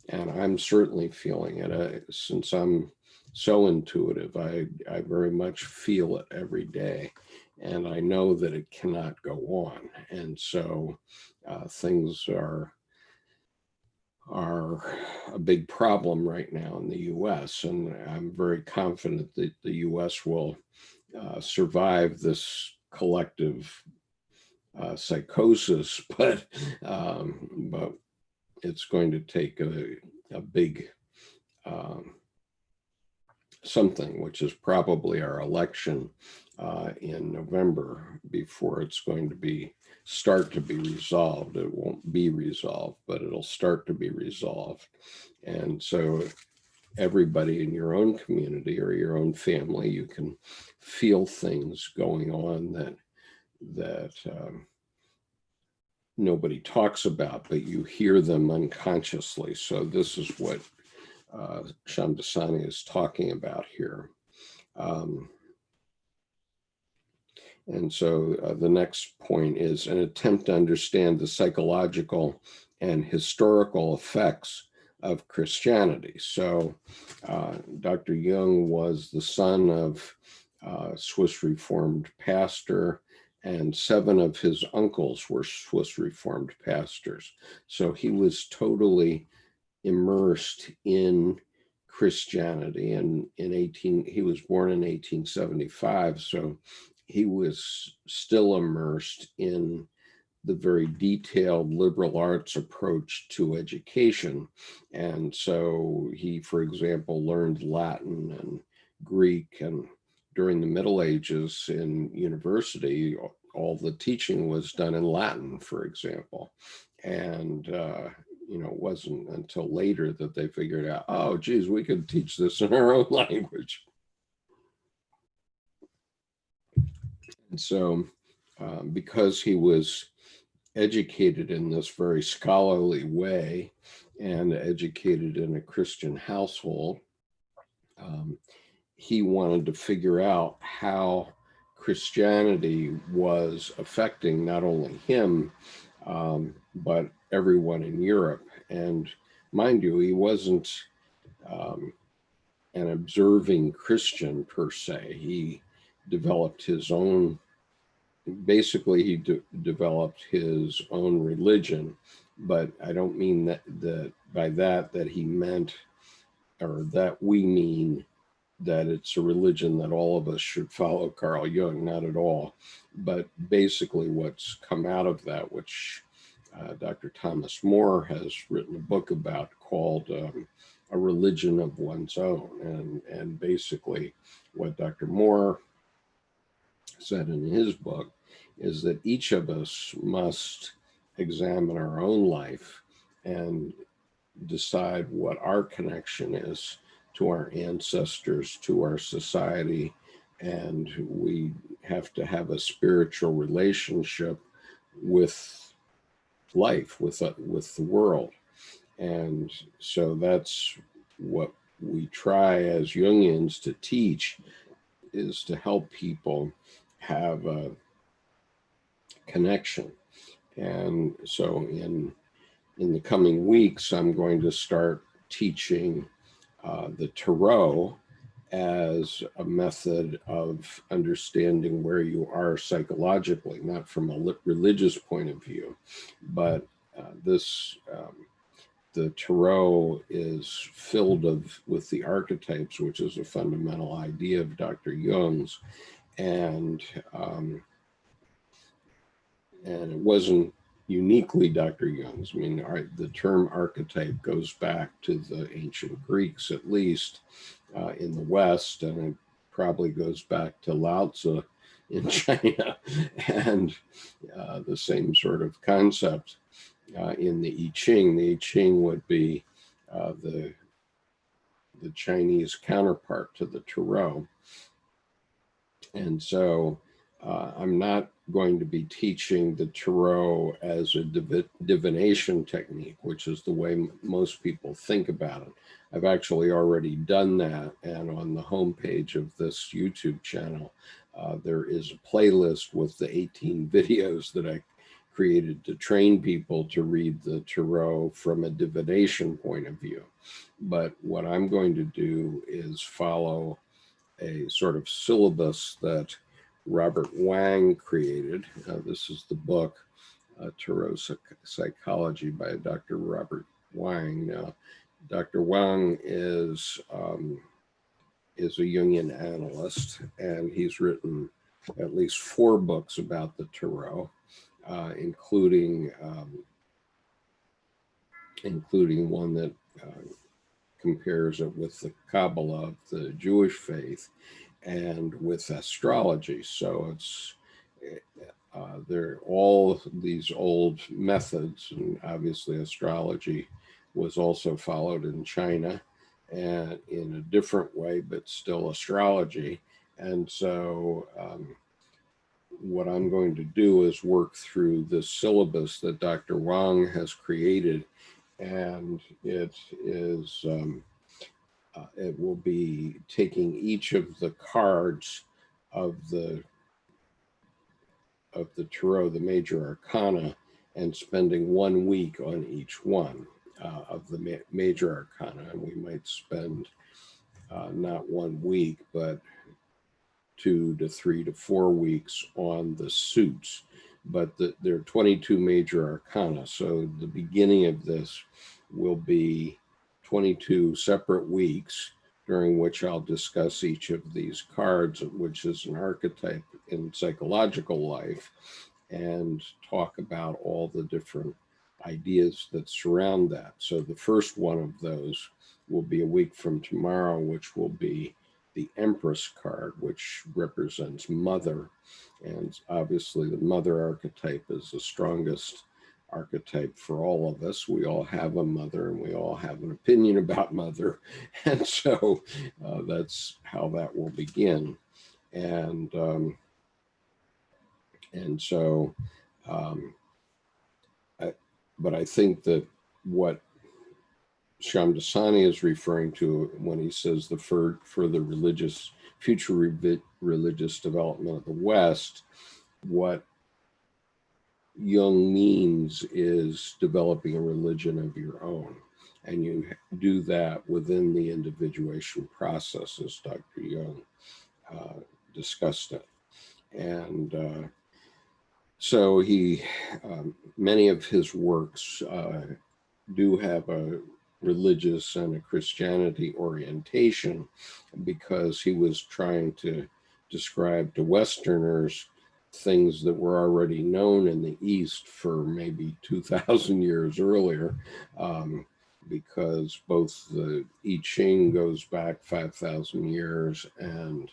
And I'm certainly feeling it. Since I'm so intuitive, I very much feel it every day. And I know that it cannot go on. And so things are a big problem right now in the US. And I'm very confident that the US will survive this collective psychosis, but it's going to take a big something, which is probably our election in November, before it's going to start to be resolved. It won't be resolved, but it'll start to be resolved. And so everybody in your own community or your own family, you can feel things going on that nobody talks about, but you hear them unconsciously. So this is what Shamdasani is talking about here. And so the next point is an attempt to understand the psychological and historical effects of Christianity. So Dr. Jung was the son of a Swiss Reformed pastor, and 7 of his uncles were Swiss Reformed pastors. So he was totally immersed in Christianity. And he was born in 1875, so he was still immersed in the very detailed liberal arts approach to education. And so he, for example, learned Latin and Greek, and during the Middle Ages in university, all the teaching was done in Latin, for example. And it wasn't until later that they figured out, oh, geez, we could teach this in our own language. And so because he was educated in this very scholarly way and educated in a Christian household, he wanted to figure out how Christianity was affecting not only him, but everyone in Europe. And mind you, he wasn't an observing Christian per se. He developed his own, basically he developed his own religion, but I don't mean that by that he meant, or that we mean, that it's a religion that all of us should follow Carl Jung, not at all. But basically what's come out of that, which Dr. Thomas More has written a book about, called A Religion of One's Own. And basically what Dr. More said in his book is that each of us must examine our own life and decide what our connection is to our ancestors, to our society, and we have to have a spiritual relationship with life, with the world. And so that's what we try as Jungians to teach, is to help people have a connection. And so in the coming weeks, I'm going to start teaching the Tarot as a method of understanding where you are psychologically, not from a religious point of view, but the Tarot is filled with the archetypes, which is a fundamental idea of Dr. Jung's, and it wasn't uniquely Dr. Jung's. I mean, the term archetype goes back to the ancient Greeks, at least in the West, and it probably goes back to Lao Tzu in China, and the same sort of concept in the I Ching. The I Ching would be the Chinese counterpart to the Tarot. And so I'm not going to be teaching the Tarot as a divination technique, which is the way most people think about it. I've actually already done that, and on the homepage of this YouTube channel, There is a playlist with the 18 videos that I created to train people to read the Tarot from a divination point of view. But what I'm going to do is follow a sort of syllabus that Robert Wang created. This is the book, Tarot Psychology by Dr. Robert Wang. Now, Dr. Wang is a Jungian analyst, and he's written at least 4 books about the Tarot, including one that compares it with the Kabbalah of the Jewish faith and with astrology. So it's they're all these old methods, and obviously astrology was also followed in China and in a different way, but still astrology. And so what I'm going to do is work through this syllabus that Dr. Wang has created, and it is it will be taking each of the cards of the Tarot, the major arcana, and spending 1 week on each one of the major arcana. And we might spend not 1 week, but 2 to 3 to 4 weeks on the suits. But there are 22 major arcana. So the beginning of this will be 22 separate weeks during which I'll discuss each of these cards, which is an archetype in psychological life, and talk about all the different ideas that surround that. So the first one of those will be a week from tomorrow, which will be the Empress card, which represents mother. And obviously the mother archetype is the strongest archetype for all of us. We all have a mother, and we all have an opinion about mother. And so that's how that will begin. But I think that what Shamdasani is referring to when he says the further future religious development of the West, what Jung means is developing a religion of your own. And you do that within the individuation process, as Dr. Jung discussed it. And so many of his works do have a religious and a Christianity orientation, because he was trying to describe to Westerners things that were already known in the East for maybe 2,000 years earlier, because both the I Ching goes back 5,000 years, and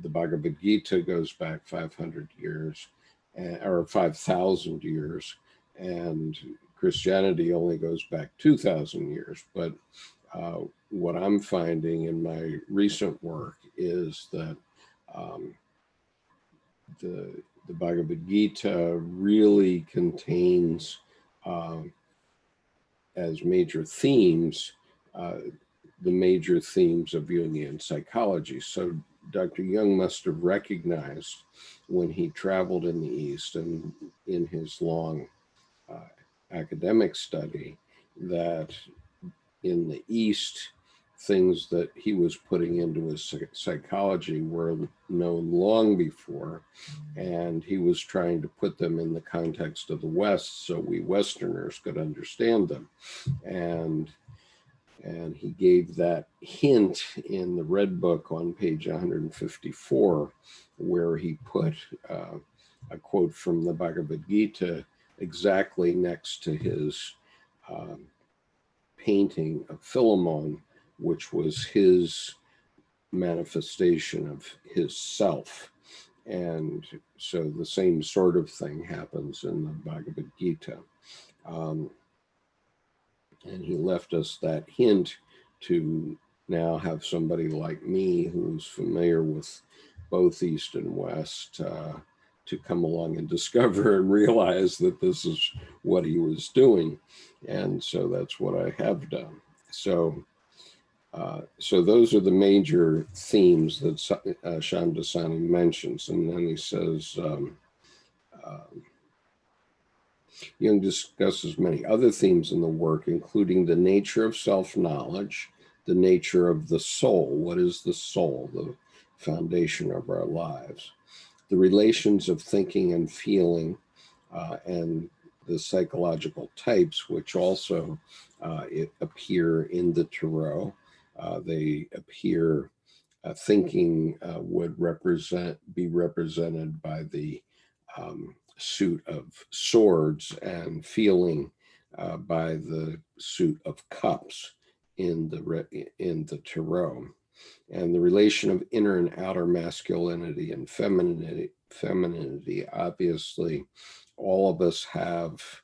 the Bhagavad-Gita goes back 500 years, or 5,000 years, and Christianity only goes back 2,000 years. But what I'm finding in my recent work is that the Bhagavad-Gita really contains as major themes the major themes of Jungian psychology. So Dr. Jung must have recognized when he traveled in the East and in his long academic study that in the East, things that he was putting into his psychology were known long before, and he was trying to put them in the context of the West so we Westerners could understand them. And he gave that hint in the Red Book on page 154, where he put a quote from the Bhagavad Gita exactly next to his painting of Philemon, which was his manifestation of his self. And so the same sort of thing happens in the Bhagavad Gita. And he left us that hint to now have somebody like me who's familiar with both East and West to come along and discover and realize that this is what he was doing. And so that's what I have done. So So those are the major themes that Shamdasani mentions. And then he says, Jung discusses many other themes in the work, including the nature of self-knowledge, the nature of the soul. What is the soul? The foundation of our lives. The relations of thinking and feeling, and the psychological types, which also appear in the Tarot. They appear, thinking would be represented by the suit of swords, and feeling by the suit of cups in the Tarot. And the relation of inner and outer masculinity and femininity, obviously all of us have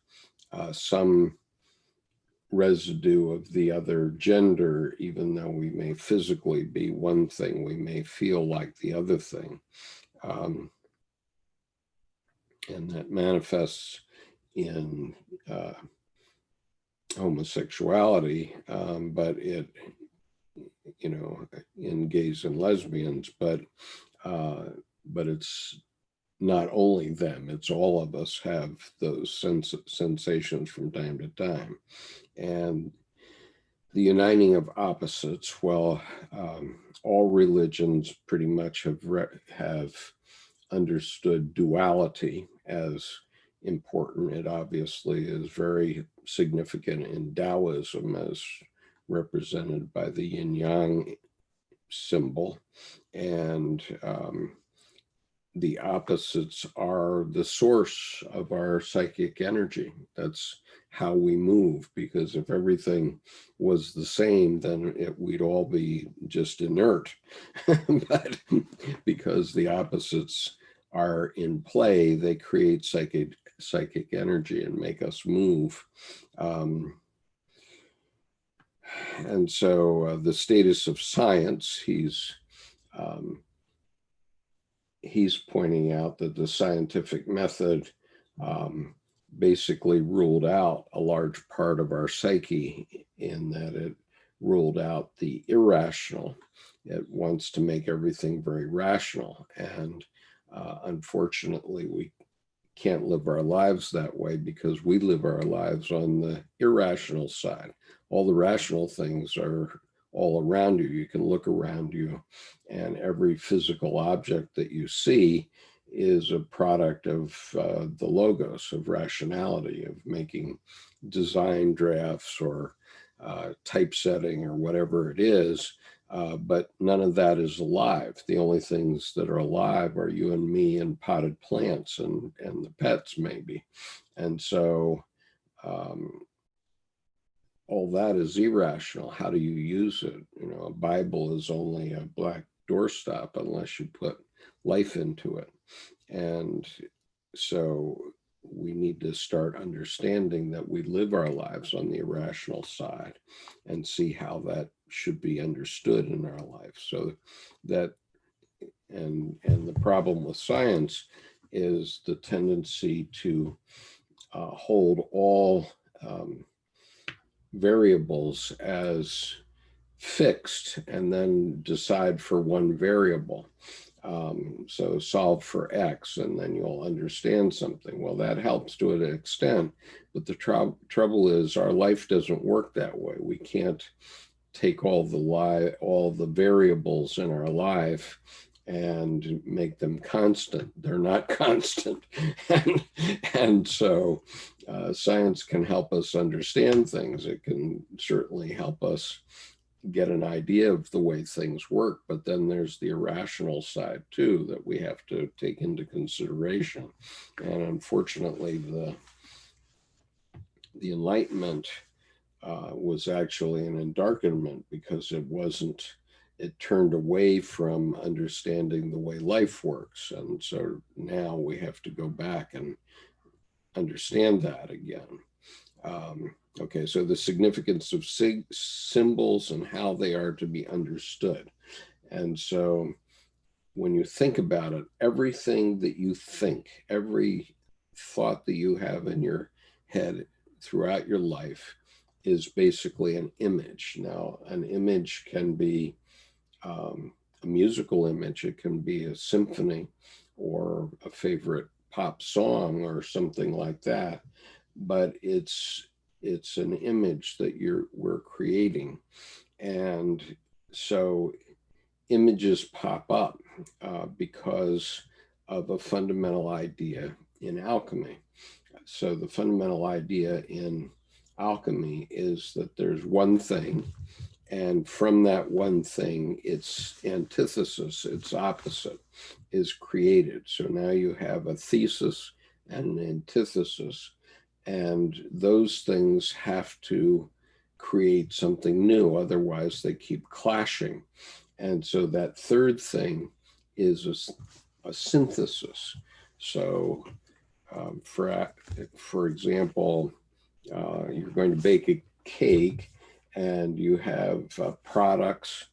some residue of the other gender. Even though we may physically be one thing, we may feel like the other thing. And that manifests in homosexuality, but it, in gays and lesbians, but it's not only them, it's all of us have those sensations from time to time. And the uniting of opposites, well, all religions pretty much have understood duality as important. It obviously is very significant in Taoism, as represented by the yin yang symbol. And the opposites are the source of our psychic energy. That's how we move, because if everything was the same, then we'd all be just inert. But because the opposites are in play, they create psychic energy and make us move. And so the status of science, he's pointing out that the scientific method basically ruled out a large part of our psyche, in that it ruled out the irrational. It wants to make everything very rational. And unfortunately, we can't live our lives that way, because we live our lives on the irrational side. All the rational things are all around you. You can look around you, and every physical object that you see is a product of the logos, of rationality, of making design drafts or typesetting or whatever it is. But none of that is alive. The only things that are alive are you and me and potted plants and the pets, maybe. And so all that is irrational. How do you use it? A Bible is only a black doorstop unless you put life into it. And so we need to start understanding that we live our lives on the irrational side, and see how that should be understood in our life. So that, and the problem with science is the tendency to hold all variables as fixed, and then decide for one variable. So solve for X, and then you'll understand something. Well, that helps to an extent, but the trouble is our life doesn't work that way. We can't take all the variables in our life and make them constant. They're not constant. And so science can help us understand things. It can certainly help us get an idea of the way things work, but then there's the irrational side too that we have to take into consideration. And unfortunately, the Enlightenment was actually an endarkenment, because it turned away from understanding the way life works. And so now we have to go back and understand that again. Okay, so the significance of symbols and how they are to be understood. And so when you think about it, everything that you think, every thought that you have in your head throughout your life is basically an image. Now, an image can be a musical image, it can be a symphony or a favorite pop song or something like that, but it's an image that we're creating. And so images pop up because of a fundamental idea in alchemy. So the fundamental idea in alchemy is that there's one thing, and from that one thing, its antithesis, its opposite, is created. So now you have a thesis and an antithesis, and those things have to create something new, otherwise they keep clashing. And so that third thing is a synthesis. So for example, you're going to bake a cake, and you have products,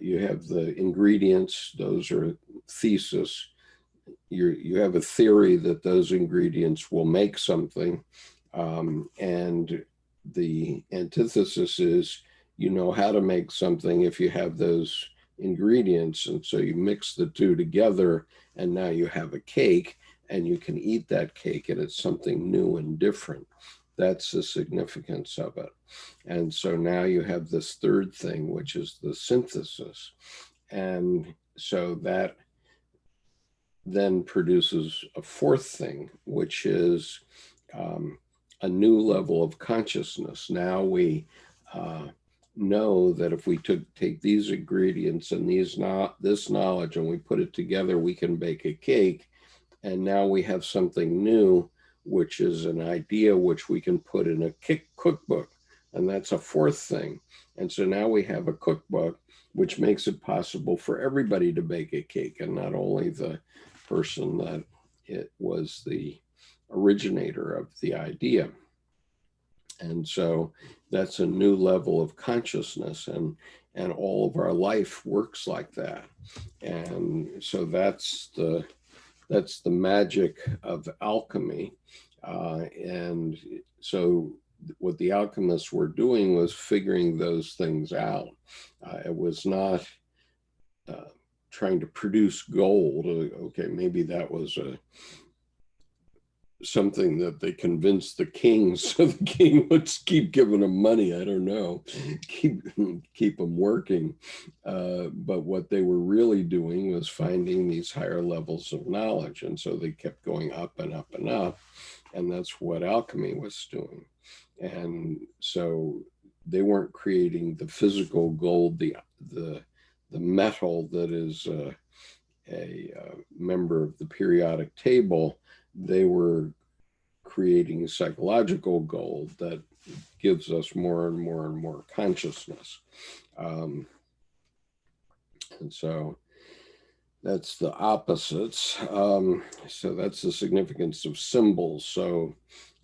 you have the ingredients, those are thesis. You have a theory that those ingredients will make something, and the antithesis is you know how to make something if you have those ingredients, and so you mix the two together, and now you have a cake, and you can eat that cake, and it's something new and different. That's the significance of it. And so now you have this third thing, which is the synthesis. And so that then produces a fourth thing, which is a new level of consciousness. Now we know that if we take these ingredients and this knowledge and we put it together, we can bake a cake. And now we have something new, which is an idea which we can put in a cookbook. And that's a fourth thing. And so now we have a cookbook, which makes it possible for everybody to bake a cake, and not only the person that it was the originator of the idea. And so that's a new level of consciousness, and all of our life works like that. And so that's the magic of alchemy. And so what the alchemists were doing was figuring those things out. It was not trying to produce gold. Okay, maybe that was something that they convinced the king, so the king would keep giving them money. I don't know, keep them working. But what they were really doing was finding these higher levels of knowledge, and so they kept going up and up and up, and that's what alchemy was doing. And so they weren't creating the physical gold, the metal that is a member of the periodic table. They were creating psychological gold that gives us more and more and more consciousness. And so that's the opposites. So that's the significance of symbols. So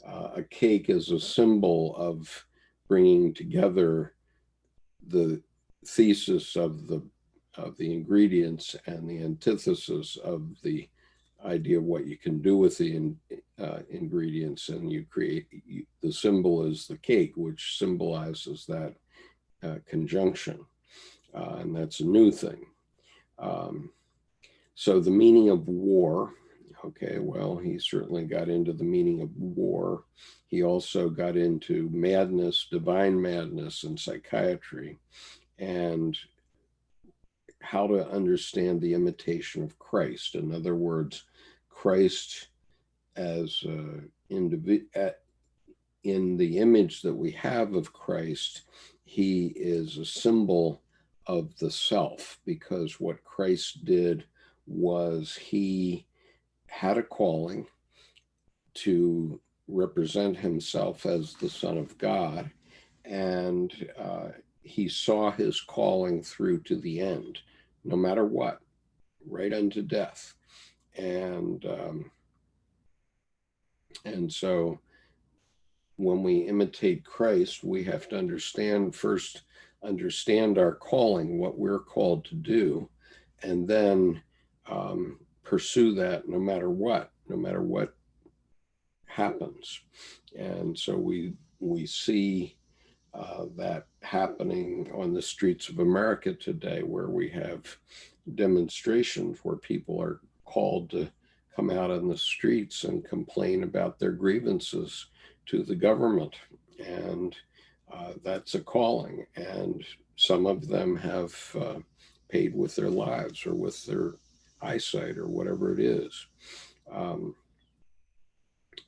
a cake is a symbol of bringing together the thesis of the ingredients and the antithesis of the idea of what you can do with the ingredients, and you create the symbol is the cake, which symbolizes that conjunction, and that's a new thing. So the meaning of war, okay, well, he certainly got into the meaning of war. He also got into madness, divine madness, and psychiatry, and how to understand the imitation of Christ. In other words, Christ as in the image that we have of Christ, he is a symbol of the self, because what Christ did was he had a calling to represent himself as the Son of God, and he saw his calling through to the end, no matter what, right unto death. And so when we imitate Christ, we have to understand our calling, what we're called to do, and then pursue that no matter what happens. And so we see that happening on the streets of America today, where we have demonstrations where people are called to come out on the streets and complain about their grievances to the government. And that's a calling. And some of them have paid with their lives or with their eyesight or whatever it is.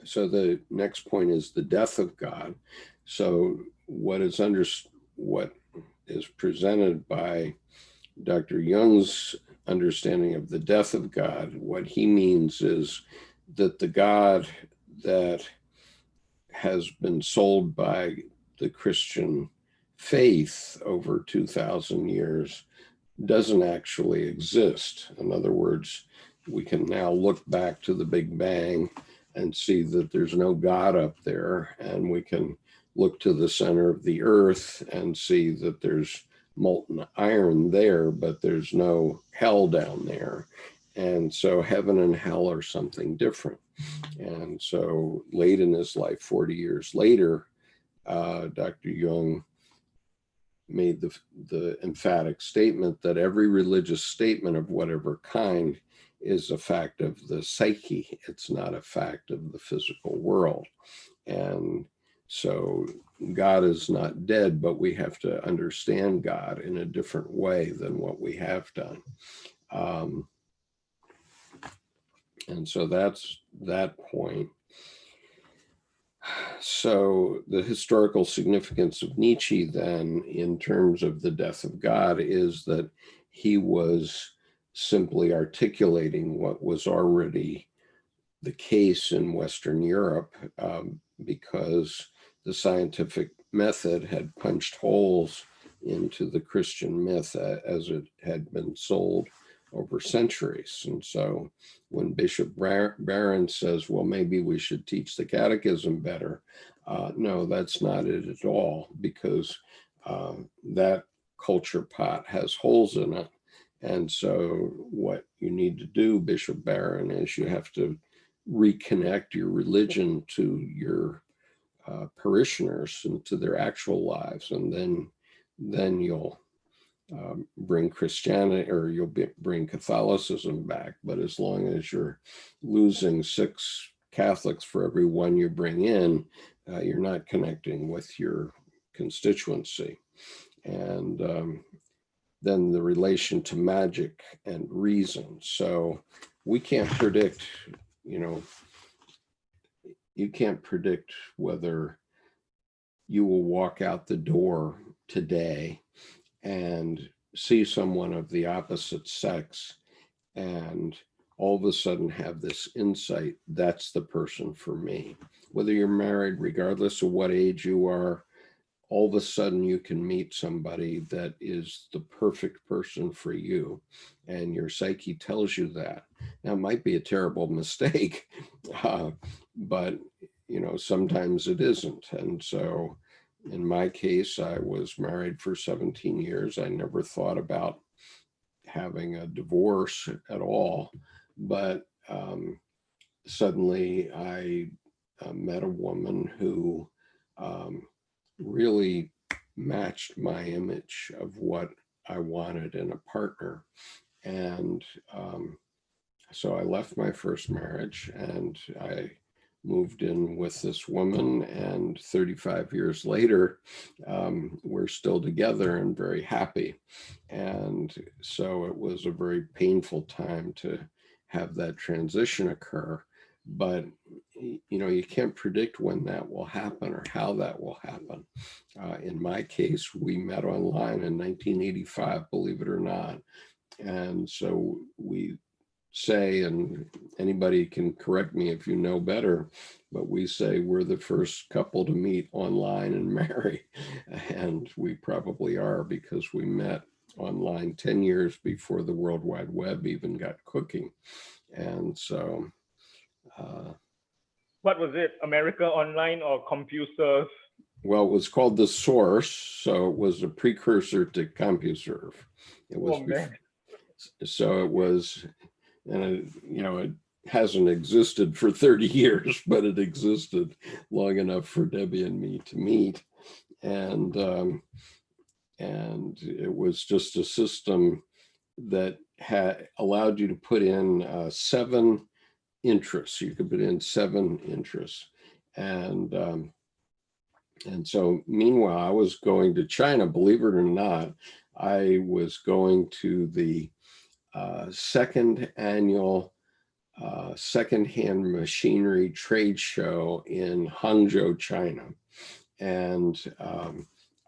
So the next point is the death of God. So what is presented by Dr. Jung's understanding of the death of God, what he means is that the God that has been sold by the Christian faith over 2,000 years doesn't actually exist. In other words, we can now look back to the Big Bang and see that there's no God up there, and we can look to the center of the earth and see that there's molten iron there, but there's no hell down there. And so heaven and hell are something different. And so late in his life, 40 years later, Dr. Jung made the emphatic statement that every religious statement of whatever kind is a fact of the psyche. It's not a fact of the physical world. And so God is not dead, but we have to understand God in a different way than what we have done. And so that's that point. So the historical significance of Nietzsche then, in terms of the death of God, is that he was simply articulating what was already the case in Western Europe, because the scientific method had punched holes into the Christian myth as it had been sold over centuries. And so when Bishop Barron says, well, maybe we should teach the catechism better, no, that's not it at all, because that culture pot has holes in it. And so what you need to do, Bishop Barron, is you have to reconnect your religion to your parishioners and to their actual lives, and then you'll bring Christianity, or you'll bring Catholicism back. But as long as you're losing 6 Catholics for every one you bring in, you're not connecting with your constituency. And then the relation to magic and reason. So we can't predict, you can't predict whether you will walk out the door today and see someone of the opposite sex and all of a sudden have this insight, that's the person for me. Whether you're married, regardless of what age you are, all of a sudden you can meet somebody that is the perfect person for you, and your psyche tells you that. Now, it might be a terrible mistake, but sometimes it isn't. And so in my case, I was married for 17 years. I never thought about having a divorce at all, but suddenly I met a woman who really matched my image of what I wanted in a partner. And so I left my first marriage and I moved in with this woman, and 35 years later, we're still together and very happy. And so it was a very painful time to have that transition occur. But you can't predict when that will happen or how that will happen. In my case, we met online in 1985, believe it or not. And so we say, and anybody can correct me if you know better, but we say we're the first couple to meet online and marry. And we probably are, because we met online 10 years before the World Wide Web even got cooking. And so what was it? America Online or CompuServe? Well, it was called The Source, so it was a precursor to CompuServe. It was so it was, and it hasn't existed for 30 years, but it existed long enough for Debbie and me to meet. and it was just a system that had allowed you to put in 7 interests. You could put in 7 interests, and so meanwhile, I was going to China. Believe it or not, I was going to the second annual secondhand machinery trade show in Hangzhou, China. And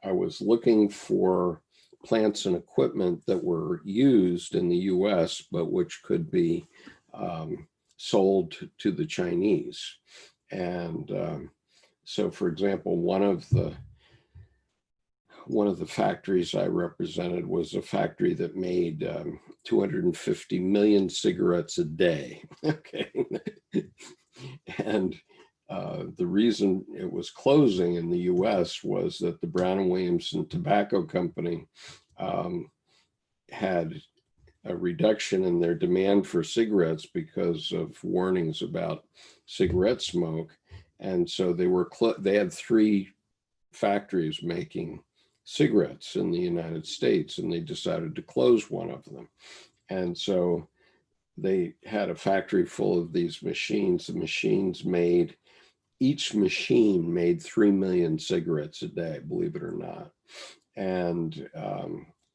I was looking for plants and equipment that were used in the US, but which could be sold to the Chinese. And so, for example, one of the factories I represented was a factory that made 250 million cigarettes a day. Okay. And the reason it was closing in the US was that the Brown and Williamson Tobacco Company had a reduction in their demand for cigarettes because of warnings about cigarette smoke. And so they had 3 factories making cigarettes in the United States, and they decided to close one of them. And so they had a factory full of these machines. The machines each machine made 3 million cigarettes a day, believe it or not. And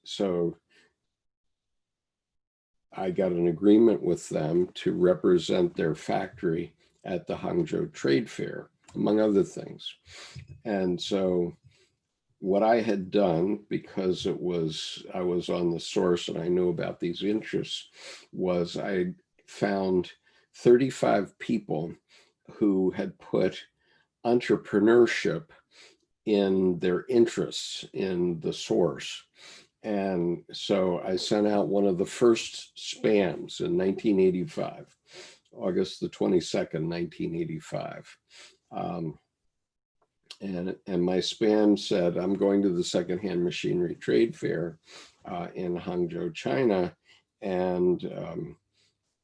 so I got an agreement with them to represent their factory at the Hangzhou Trade Fair, among other things. And so what I had done, because I was on the source and I knew about these interests, was I found 35 people who had put entrepreneurship in their interests in the source. And so I sent out one of the first spams in 1985, August the 22nd, 1985. And my spam said, I'm going to the secondhand machinery trade fair in Hangzhou, China, and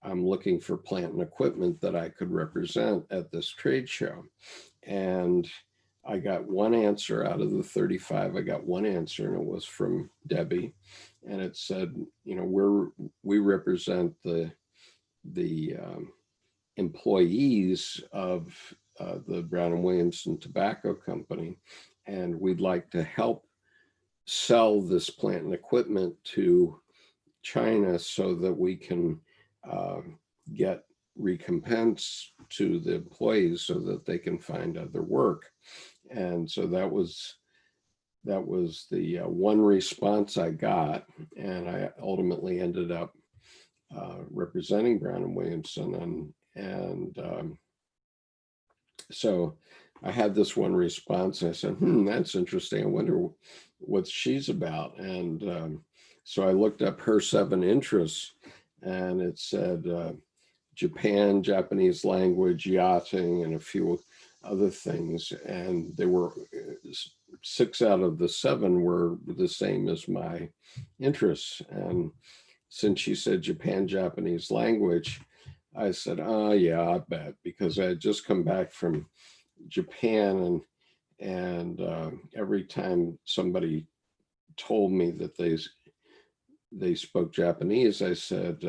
I'm looking for plant and equipment that I could represent at this trade show. And I got one answer out of the 35. I got one answer, and it was from Debbie, and it said, you know, we represent the employees of the Brown and Williamson Tobacco Company, and we'd like to help sell this plant and equipment to China so that we can get recompense to the employees so that they can find other work. And so that was the one response I got, and I ultimately ended up representing Brown and Williamson, and so I had this one response. And I said, that's interesting. I wonder what she's about. And so I looked up her 7 interests, and it said Japan, Japanese language, yachting, and a few other things. And there were 6 out of the 7 were the same as my interests. And since she said Japan, Japanese language, I said, oh yeah, I bet, because I had just come back from Japan, and every time somebody told me that they spoke Japanese, I said,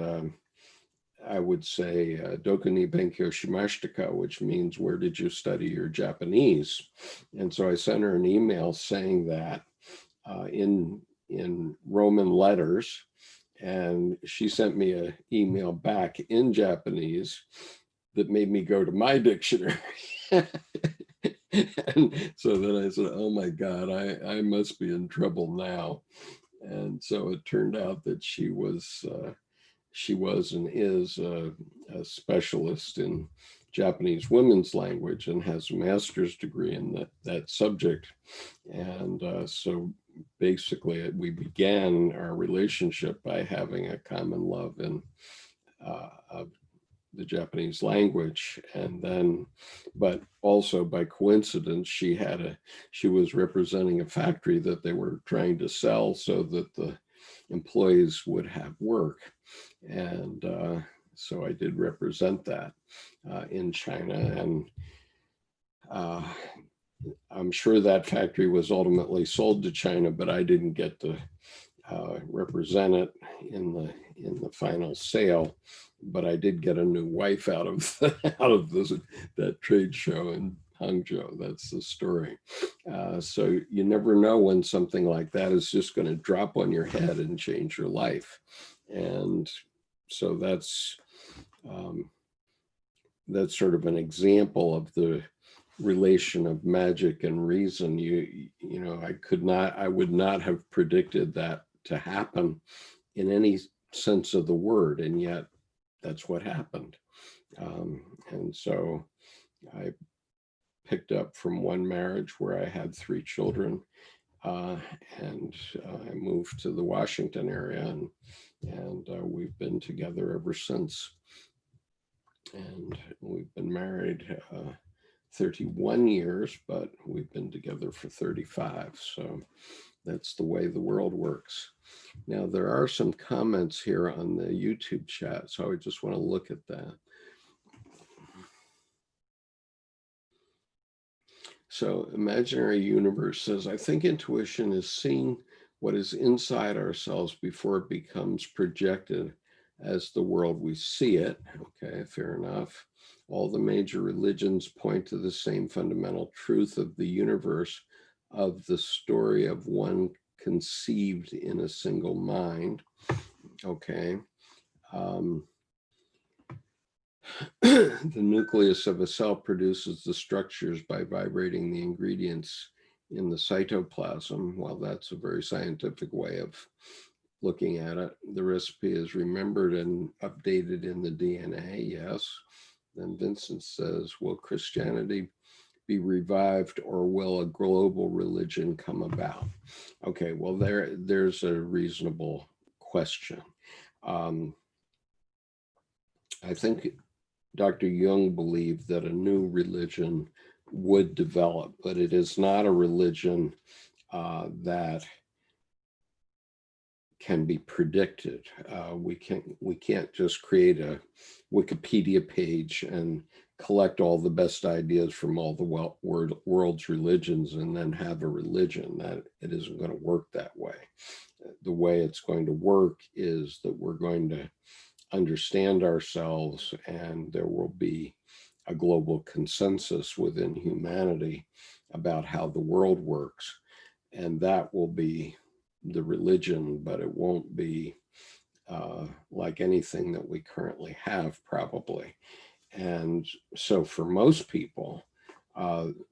I would say, Doku ni Benkyo shimashita, which means, where did you study your Japanese? And so I sent her an email saying that in Roman letters, and she sent me an email back in Japanese that made me go to my dictionary. And so then I said, oh my God, I must be in trouble now. And so it turned out that she was and is a specialist in Japanese women's language and has a master's degree in that subject. And so basically we began our relationship by having a common love of the Japanese language. And then, but also by coincidence, she was representing a factory that they were trying to sell so that the employees would have work. And so I did represent that in China. And I'm sure that factory was ultimately sold to China, but I didn't get to represent it in the final sale. But I did get a new wife out of that trade show in Hangzhou. That's the story. So you never know when something like that is just going to drop on your head and change your life. And so that's sort of an example of the relation of magic and reason. You know, I would not have predicted that to happen in any sense of the word, and yet that's what happened. And so I picked up from one marriage where I had 3 children, and I moved to the Washington area, and we've been together ever since. And we've been married 31 years, but we've been together for 35. So that's the way the world works. Now, there are some comments here on the YouTube chat, so I just want to look at that. So Imaginary Universe says, I think intuition is seeing what is inside ourselves before it becomes projected as the world we see it. Okay, fair enough. All the major religions point to the same fundamental truth of the universe, of the story of one conceived in a single mind. Okay. The nucleus of a cell produces the structures by vibrating the ingredients in the cytoplasm. Well, that's a very scientific way of looking at it. The recipe is remembered and updated in the DNA, yes. Then Vincent says, will Christianity be revived, or will a global religion come about? Okay, well, there's a reasonable question. I think Dr. Jung believed that a new religion would develop, but it is not a religion that can be predicted. We can't just create a Wikipedia page and collect all the best ideas from all the world's religions and then have a religion. That it isn't going to work that way. The way it's going to work is that we're going to understand ourselves, and there will be a global consensus within humanity about how the world works, and that will be the religion, but it won't be like anything that we currently have, probably. And so for most people,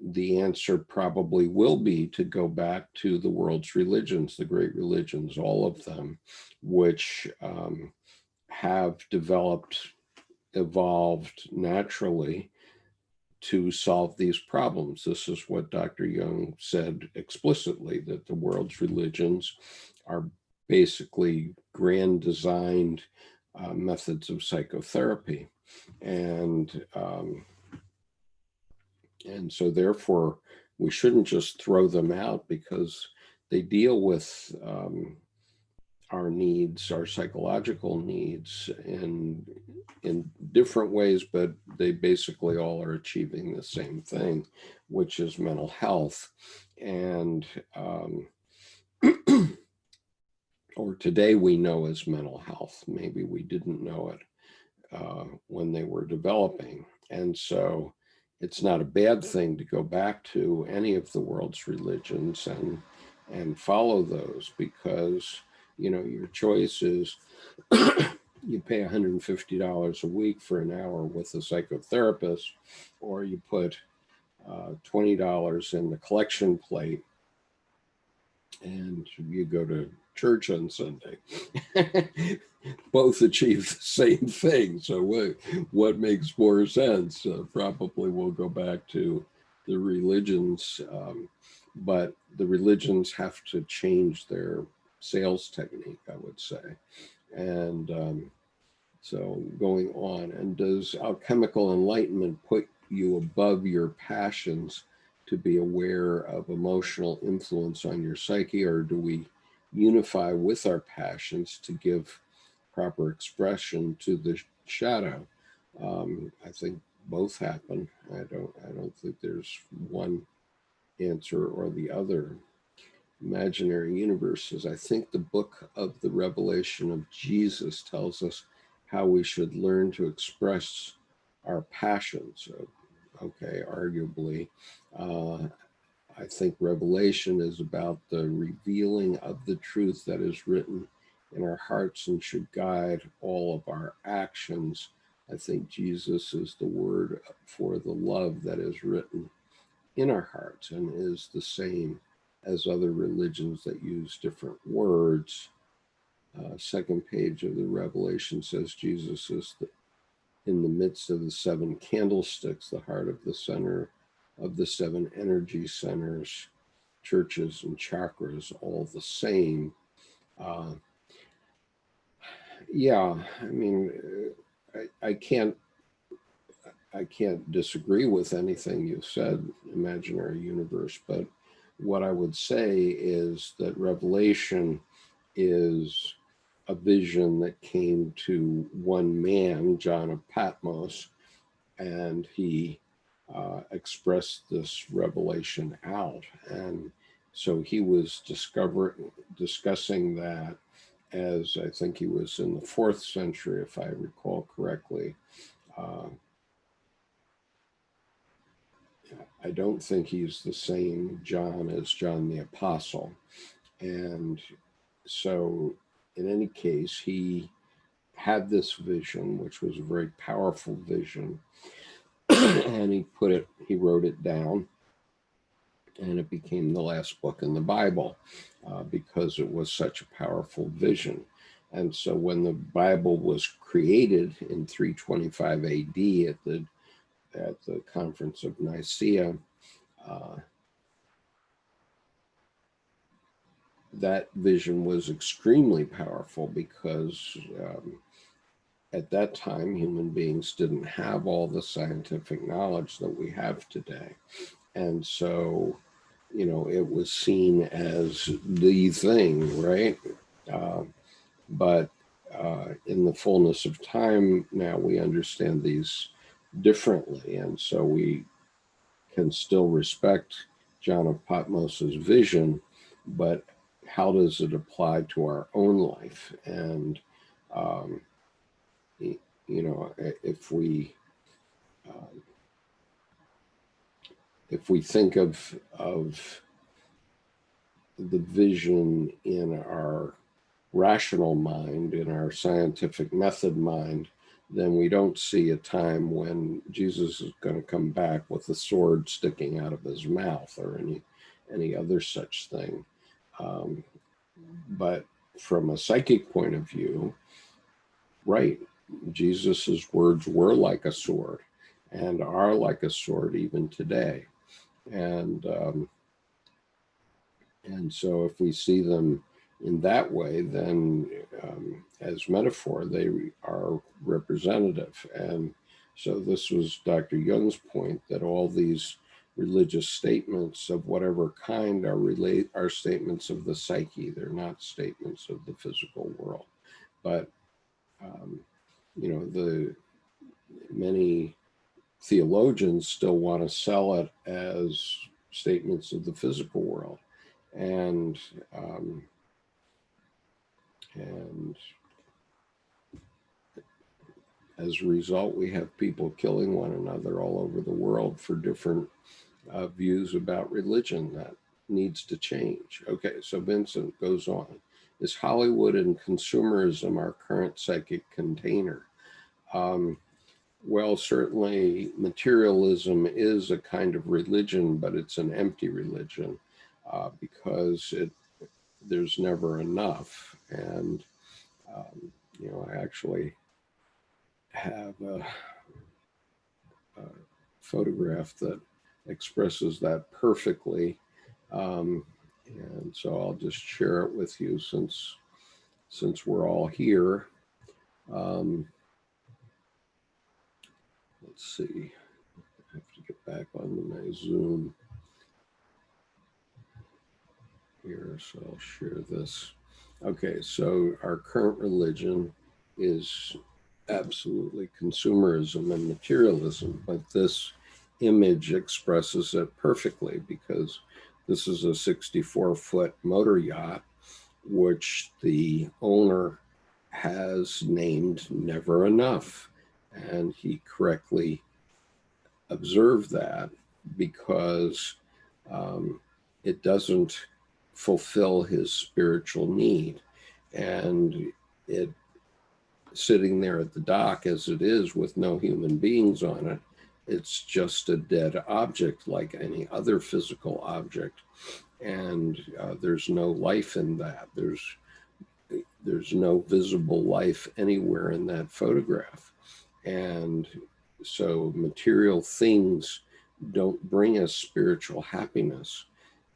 the answer probably will be to go back to the world's religions, the great religions, all of them, which have evolved naturally to solve these problems. This is what Dr. Jung said explicitly, that the world's religions are basically grand designed methods of psychotherapy. And so therefore, we shouldn't just throw them out, because they deal with our needs, our psychological needs in different ways, but they basically all are achieving the same thing, which is mental health. And or today we know as mental health. Maybe we didn't know it when they were developing. And so it's not a bad thing to go back to any of the world's religions and follow those, because you know, your choice is you pay $150 a week for an hour with a psychotherapist, or you put $20 in the collection plate and you go to church on Sunday. Both achieve the same thing. So what makes more sense? Probably we'll go back to the religions, but the religions have to change their sales technique, I would say. And so going on, and does alchemical enlightenment put you above your passions to be aware of emotional influence on your psyche, or do we unify with our passions to give proper expression to the shadow? I think both happen. I don't think there's one answer or the other. Imaginary universes. I think the book of the Revelation of Jesus tells us how we should learn to express our passions. Okay, arguably. I think Revelation is about the revealing of the truth that is written in our hearts and should guide all of our actions. I think Jesus is the word for the love that is written in our hearts and is the same as other religions that use different words. Second page of the Revelation says Jesus is in the midst of the seven candlesticks, the heart of the center of the seven energy centers, churches and chakras, all the same. Yeah, I mean, I can't disagree with anything you said, imaginary universe, but what I would say is that Revelation is a vision that came to one man, John of Patmos, and he expressed this revelation out. And so he was discussing that as I think he was in the 4th century, if I recall correctly. I don't think he's the same John as John the Apostle. And so, in any case, he had this vision, which was a very powerful vision, and he wrote it down, and it became the last book in the Bible because it was such a powerful vision. And so when the Bible was created in 325 AD at the Conference of Nicaea, that vision was extremely powerful because at that time, human beings didn't have all the scientific knowledge that we have today. And so, it was seen as the thing, right? But in the fullness of time, now we understand these differently. And so we can still respect John of Patmos's vision, but how does it apply to our own life? And, if we think of the vision in our rational mind, in our scientific method mind, then we don't see a time when Jesus is going to come back with a sword sticking out of his mouth or any other such thing. But from a psychic point of view, right, Jesus's words were like a sword and are like a sword even today. And so if we see them in that way, then as metaphor, they are representative. And so this was Dr. Jung's point, that all these religious statements of whatever kind are statements of the psyche. They're not statements of the physical world. But, the many theologians still want to sell it as statements of the physical world. And as a result, we have people killing one another all over the world for different views about religion. That needs to change. Okay, so Vincent goes on. Is Hollywood and consumerism our current psychic container? Well, certainly materialism is a kind of religion, but it's an empty religion because there's never enough. And, I actually have a photograph that expresses that perfectly. And so I'll just share it with you since we're all here. Let's see. I have to get back onto my Zoom here, so I'll share this. Okay, so our current religion is absolutely consumerism and materialism, but this image expresses it perfectly, because this is a 64-foot motor yacht, which the owner has named Never Enough. And he correctly observed that, because it doesn't fulfill his spiritual need. And it, sitting there at the dock as it is with no human beings on it, it's just a dead object like any other physical object. And there's no life in that. There's no visible life anywhere in that photograph. And so material things don't bring us spiritual happiness.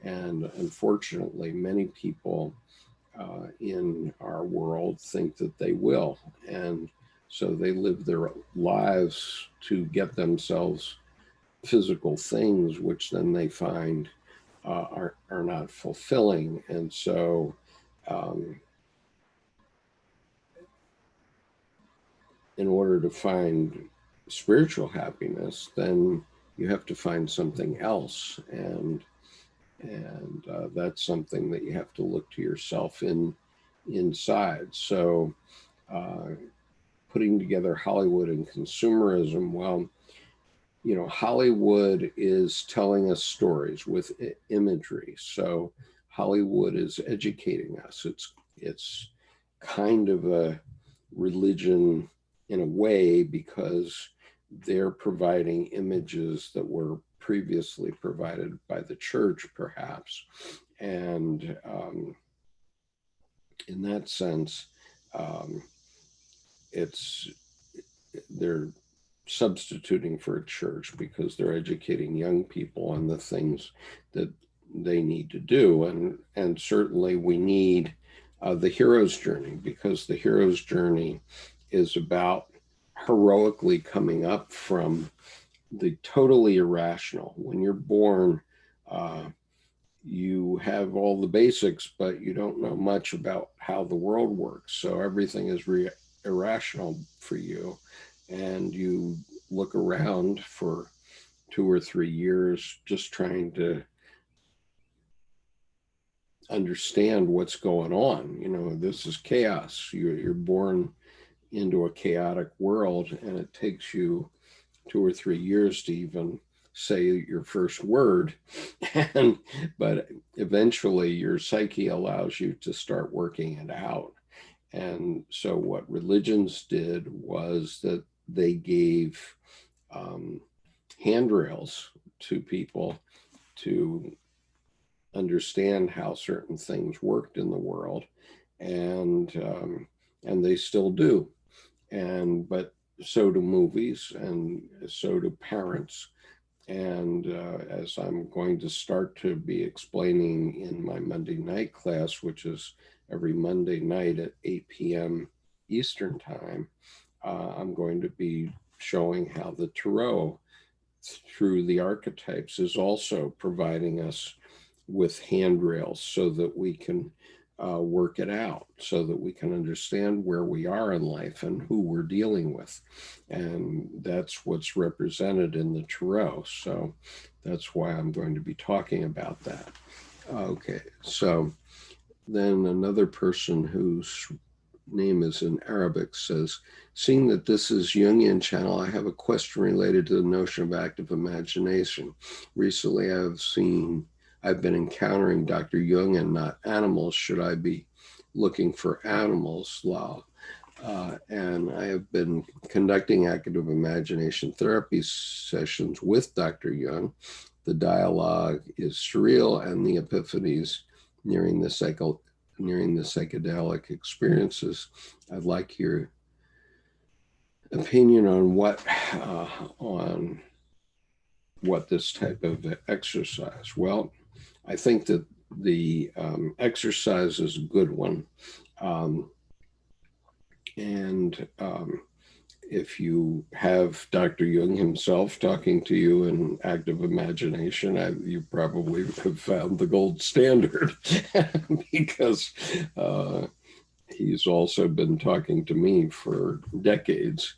And unfortunately, many people in our world think that they will. And so they live their lives to get themselves physical things, which then they find are not fulfilling. And so in order to find spiritual happiness, then you have to find something else. And that's something that you have to look to yourself inside. So putting together Hollywood and consumerism, well, you know, Hollywood is telling us stories with imagery. So Hollywood is educating us. It's kind of a religion in a way, because they're providing images that were previously provided by the church, perhaps. And in that sense, they're substituting for a church, because they're educating young people on the things that they need to do. And certainly we need the hero's journey, because the hero's journey is about heroically coming up from the totally irrational. When you're born, you have all the basics, but you don't know much about how the world works. So everything is irrational for you. And you look around for 2 or 3 years just trying to understand what's going on. You know, this is chaos. You're born into a chaotic world, and it takes you 2 or 3 years to even say your first word. But eventually your psyche allows you to start working it out. And so what religions did was that they gave handrails to people to understand how certain things worked in the world, and they still do. But so do movies, and so do parents. And as I'm going to start to be explaining in my Monday night class, which is every Monday night at 8 p.m. Eastern time, I'm going to be showing how the Tarot, through the archetypes, is also providing us with handrails so that we can work it out, so that we can understand where we are in life and who we're dealing with. And that's what's represented in the Tarot. So that's why I'm going to be talking about that. Okay, so then another person whose name is in Arabic says, seeing that this is Jungian channel, I have a question related to the notion of active imagination. Recently I've been encountering Dr. Jung and not animals. Should I be looking for animals? And I have been conducting active imagination therapy sessions with Dr. Jung. The dialogue is surreal, and the epiphanies nearing the psychedelic experiences. I'd like your opinion on what this type of exercise. Well, I think that the exercise is a good one. If you have Dr. Jung himself talking to you in active imagination, you probably have found the gold standard because he's also been talking to me for decades.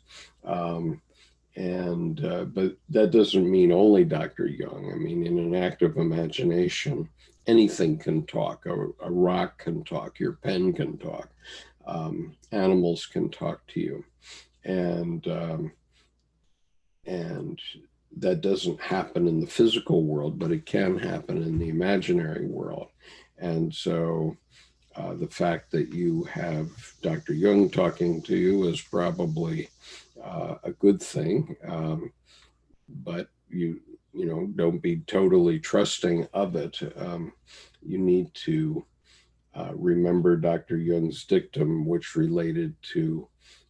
But that doesn't mean only Dr. Jung. I mean, in an active imagination, anything can talk. A rock can talk. Your pen can talk. Animals can talk to you, and that doesn't happen in the physical world, but it can happen in the imaginary world. And so the fact that you have Dr. Jung talking to you is probably a good thing, but you don't be totally trusting of it. You need to remember Dr. Jung's dictum, which related to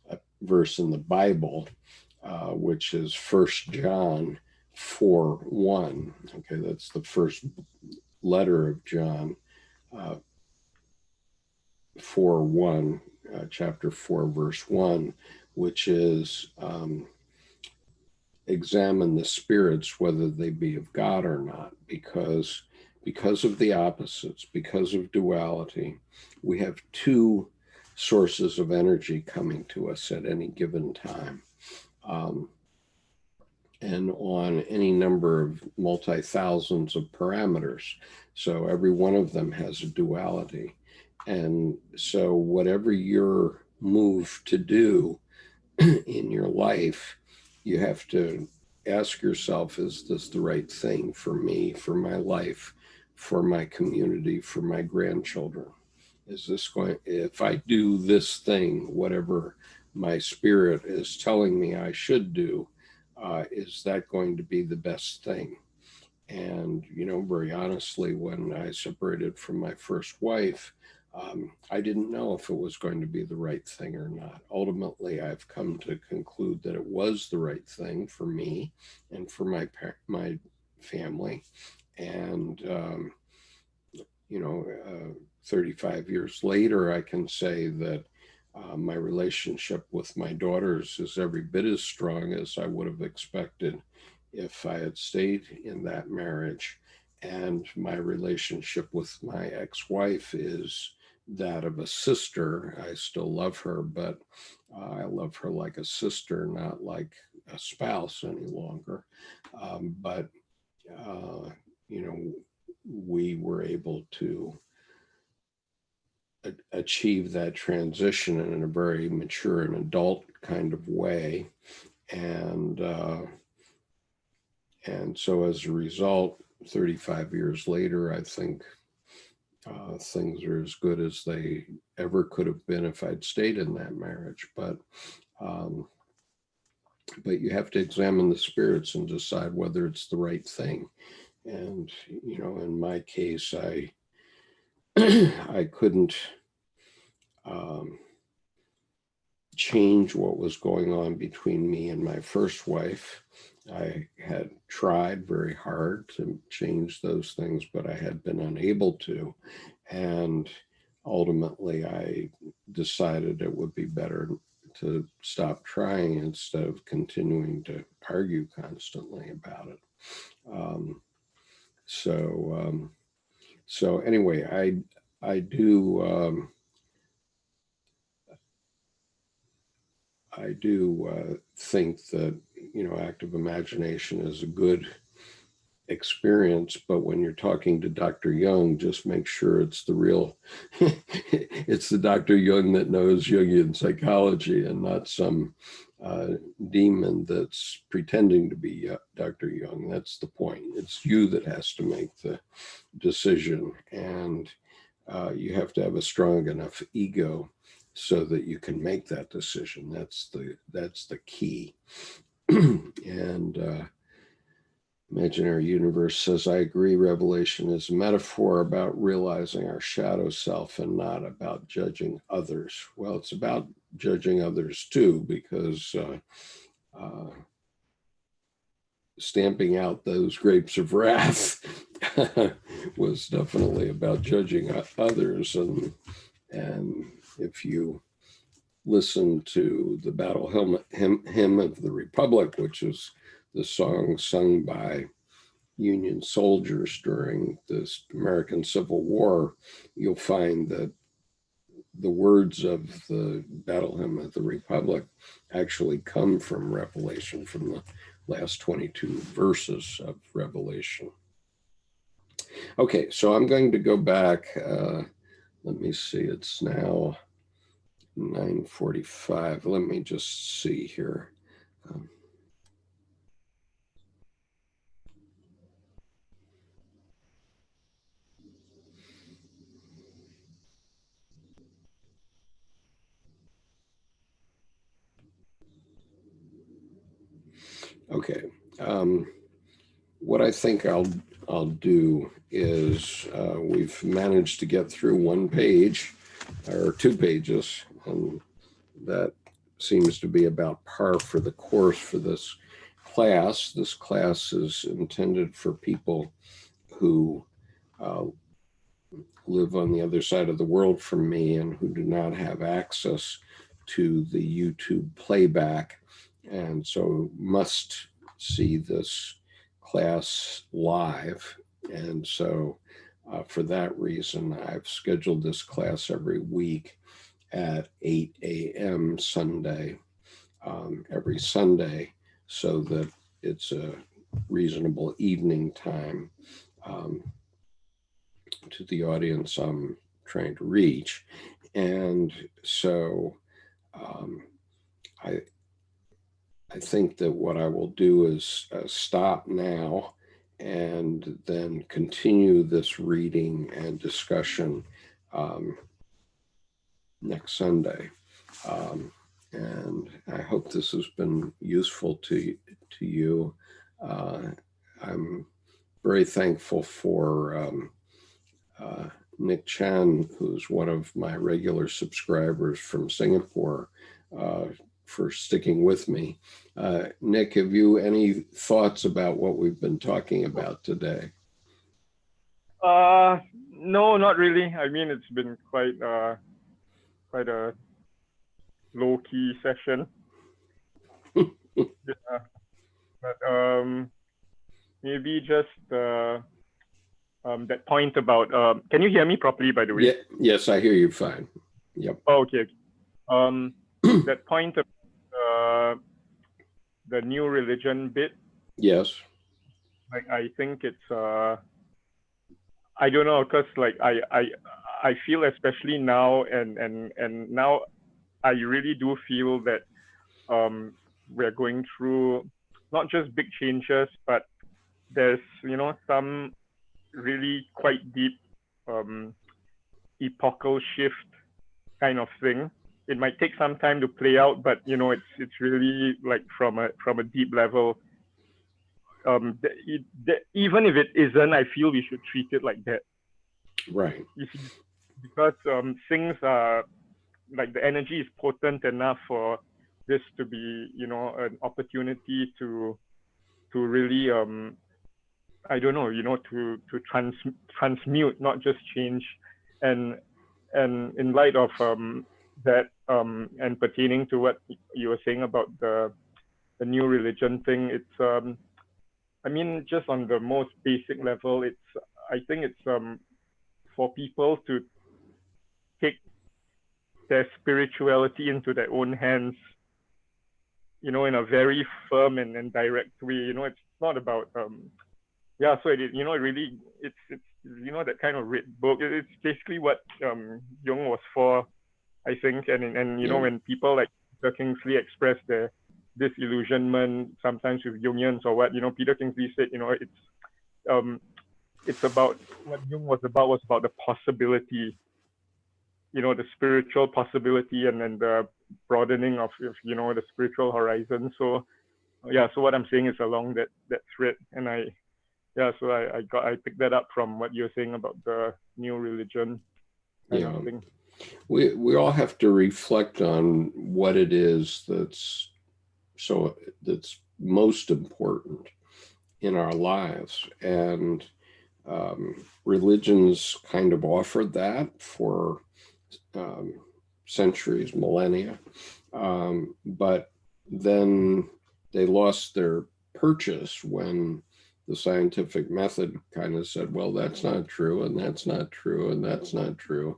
a verse in the Bible, which is 1 John 4:1. Okay, that's the first letter of John 4:1, chapter 4, verse 1, which is examine the spirits whether they be of God or not, because of the opposites, because of duality, we have two sources of energy coming to us at any given time. And on any number of multi-thousands of parameters. So every one of them has a duality. And so whatever you're moved to do in your life, you have to ask yourself, is this the right thing for me, for my life, for my community, for my grandchildren? Is this going, if I do this thing, whatever my spirit is telling me I should do, is that going to be the best thing? And, very honestly, when I separated from my first wife, I didn't know if it was going to be the right thing or not. Ultimately, I've come to conclude that it was the right thing for me and for my family. And, 35 years later, I can say that my relationship with my daughters is every bit as strong as I would have expected if I had stayed in that marriage. And my relationship with my ex-wife is that of a sister. I still love her, but I love her like a sister, not like a spouse any longer. But we were able to achieve that transition in a very mature and adult kind of way. And so as a result, 35 years later, I think things are as good as they ever could have been if I'd stayed in that marriage. But you have to examine the spirits and decide whether it's the right thing. And, in my case, I couldn't change what was going on between me and my first wife. I had tried very hard to change those things, but I had been unable to. And ultimately, I decided it would be better to stop trying instead of continuing to argue constantly about it. So anyway, I do think that active imagination is a good experience, but when you're talking to Dr. Jung, just make sure it's the real it's the Dr. Jung that knows Jungian psychology and not some demon that's pretending to be Dr. Jung. That's the point. It's you that has to make the decision, and you have to have a strong enough ego so that you can make that decision. That's the key. And Imaginary Universe says, I agree, revelation is a metaphor about realizing our shadow self and not about judging others. Well, it's about judging others too, because stamping out those grapes of wrath was definitely about judging others. And if you listen to the Battle Hymn of the Republic, which is the song sung by Union soldiers during the American Civil War, you'll find that the words of the Battle Hymn of the Republic actually come from Revelation, from the last 22 verses of Revelation. Okay, so I'm going to go back. Let me see, it's now 9:45. Let me just see here. Okay. What I think I'll do is we've managed to get through one page or 2 pages, and that seems to be about par for the course for this class. This class is intended for people who live on the other side of the world from me and who do not have access to the YouTube playback, and so must see this class live. And so for that reason, I've scheduled this class every week at 8 a.m. Sunday, every Sunday, so that it's a reasonable evening time to the audience I'm trying to reach. And so I think that what I will do is stop now and then continue this reading and discussion next Sunday. And I hope this has been useful to you. I'm very thankful for Nick Chan, who's one of my regular subscribers from Singapore, for sticking with me. Nick, have you any thoughts about what we've been talking about today? No, not really. I mean, it's been quite a low-key session. Yeah. But maybe just that point about can you hear me properly, by the way? Yeah, yes, I hear you fine. Yep. Oh, okay. That point of the new religion bit. Yes. Like, I think it's I don't know, because like I feel, especially now, and now I really do feel that we're going through not just big changes, but there's, you know, some really quite deep epochal shift kind of thing. It might take some time to play out, but you know, it's really like from a deep level. Even if it isn't, I feel we should treat it like that. Right. You see, because things are like, the energy is potent enough for this to be, you know, an opportunity to really I don't know, you know, to transmute, not just change. And in light of that, and pertaining to what you were saying about the new religion thing, it's I mean, just on the most basic level, I think it's for people to take their spirituality into their own hands, you know, in a very firm and direct way. You know, it's not about yeah, so you know, really, it's you know, that kind of read book. It's basically what Jung was for, I think. And you know, when people like Peter Kingsley express their disillusionment sometimes with Jungians or what, you know, Peter Kingsley said, you know, it's about what Jung was about the possibility, you know, the spiritual possibility, and then the broadening of, you know, the spiritual horizon. So yeah, so what I'm saying is along that thread, and I picked that up from what you're saying about the new religion kind of thing. We all have to reflect on what it is that's most important in our lives, and religions kind of offered that for centuries, millennia, but then they lost their purchase when the scientific method kind of said, well, that's not true, and that's not true, and that's not true.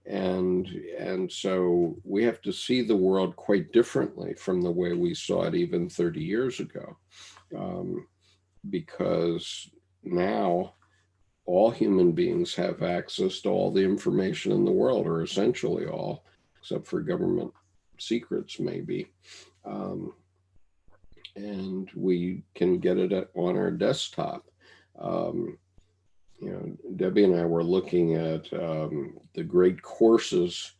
And so we have to see the world quite differently from the way we saw it even 30 years ago, because now all human beings have access to all the information in the world, or essentially all, except for government secrets maybe. And we can get it on our desktop. Debbie and I were looking at the Great Courses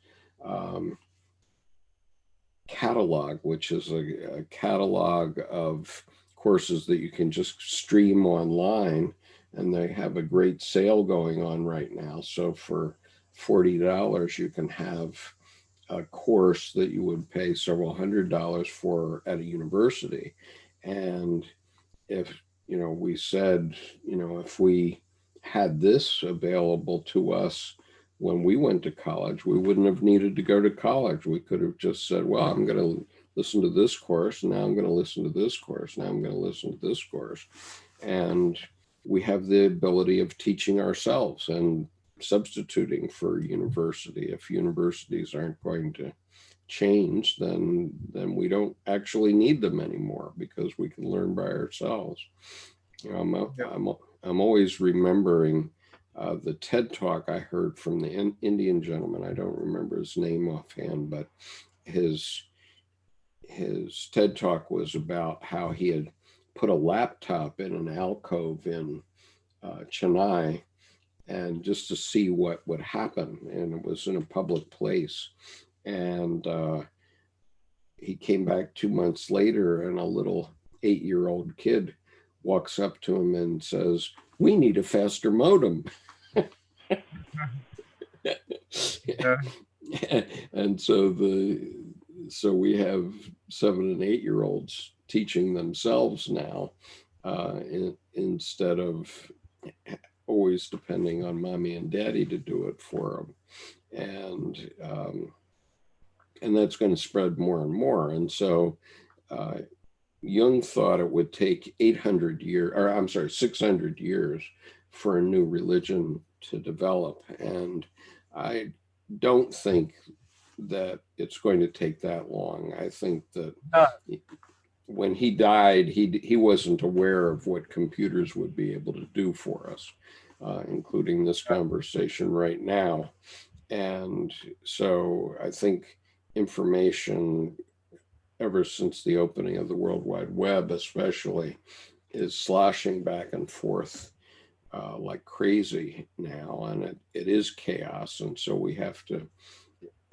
catalog, which is a catalog of courses that you can just stream online, and they have a great sale going on right now. So for $40, you can have a course that you would pay several $100s for at a university. And if, we said, if we had this available to us when we went to college, we wouldn't have needed to go to college. We could have just said, well, I'm going to listen to this course. Now I'm going to listen to this course. Now I'm going to listen to this course. And we have the ability of teaching ourselves and substituting for university. If universities aren't going to change, then we don't actually need them anymore, because we can learn by ourselves. I'm always remembering the TED talk I heard from the Indian gentleman. I don't remember his name offhand, but his TED talk was about how he had put a laptop in an alcove in Chennai, and just to see what would happen. And it was in a public place. And he came back 2 months later, and a little 8-year-old kid walks up to him and says, "We need a faster modem." Yeah. And so we have 7 and 8-year-olds teaching themselves now, instead of always depending on mommy and daddy to do it for them. And that's going to spread more and more. And so Jung thought it would take 600 years for a new religion to develop. And I don't think that it's going to take that long. I think that when he died, he wasn't aware of what computers would be able to do for us, including this conversation right now. And so I think information, ever since the opening of the World Wide Web especially, is sloshing back and forth like crazy now, and it is chaos. And so we have to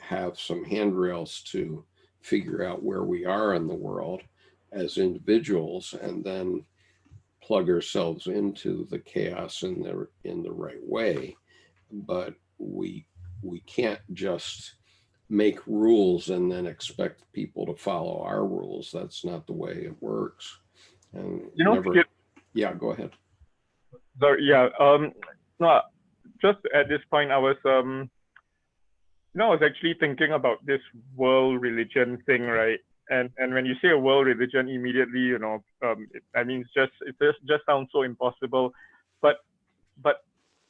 have some handrails to figure out where we are in the world as individuals, and then plug ourselves into the chaos in the right way. But we can't just make rules and then expect people to follow our rules. That's not the way it works. And yeah, go ahead. Sorry, yeah. No, just at this point, I was I was actually thinking about this world religion thing, right? And when you say a world religion, immediately, it just sounds so impossible. But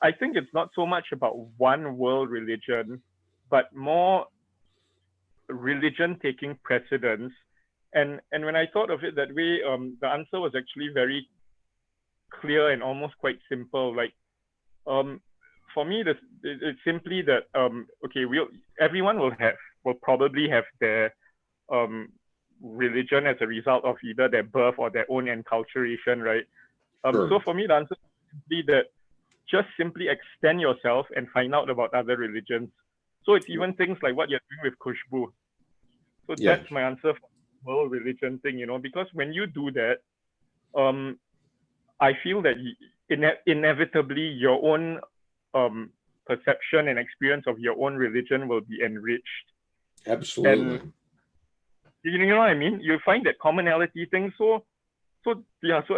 I think it's not so much about one world religion, but more religion taking precedence. And when I thought of it that way, the answer was actually very clear and almost quite simple. Like, for me, it's simply that everyone will probably have their religion as a result of either their birth or their own enculturation, right? Sure. So for me, the answer is simply that just simply extend yourself and find out about other religions. So it's even things like what you're doing with Khushbu. So Yes. That's my answer for the world religion thing, because when you do that, I feel that inevitably your own perception and experience of your own religion will be enriched. Absolutely. And you know what I mean? You find that commonality thing. So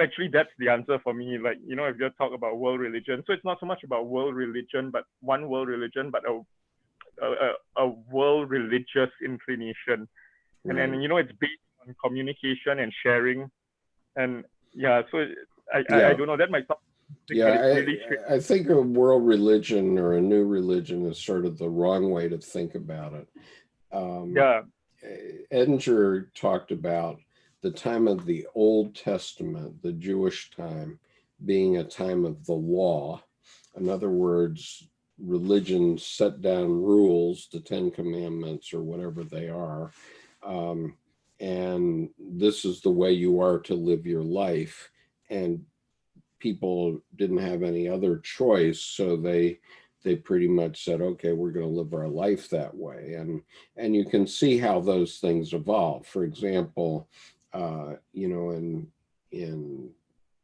actually that's the answer for me. Like, if you talk about world religion, so it's not so much about world religion, but one world religion, but a world religious inclination. Right. And it's based on communication and sharing. And so I don't know, that might sound But it's Yeah, really I think a world religion or a new religion is sort of the wrong way to think about it. yeah, Edinger talked about the time of the Old Testament, the Jewish time, being a time of the law. In other words, religion set down rules, the Ten Commandments or whatever they are. Um, and this is the way you are to live your life. And people didn't have any other choice, so they pretty much said, okay, we're going to live our life that way. And you can see how those things evolve. For example, in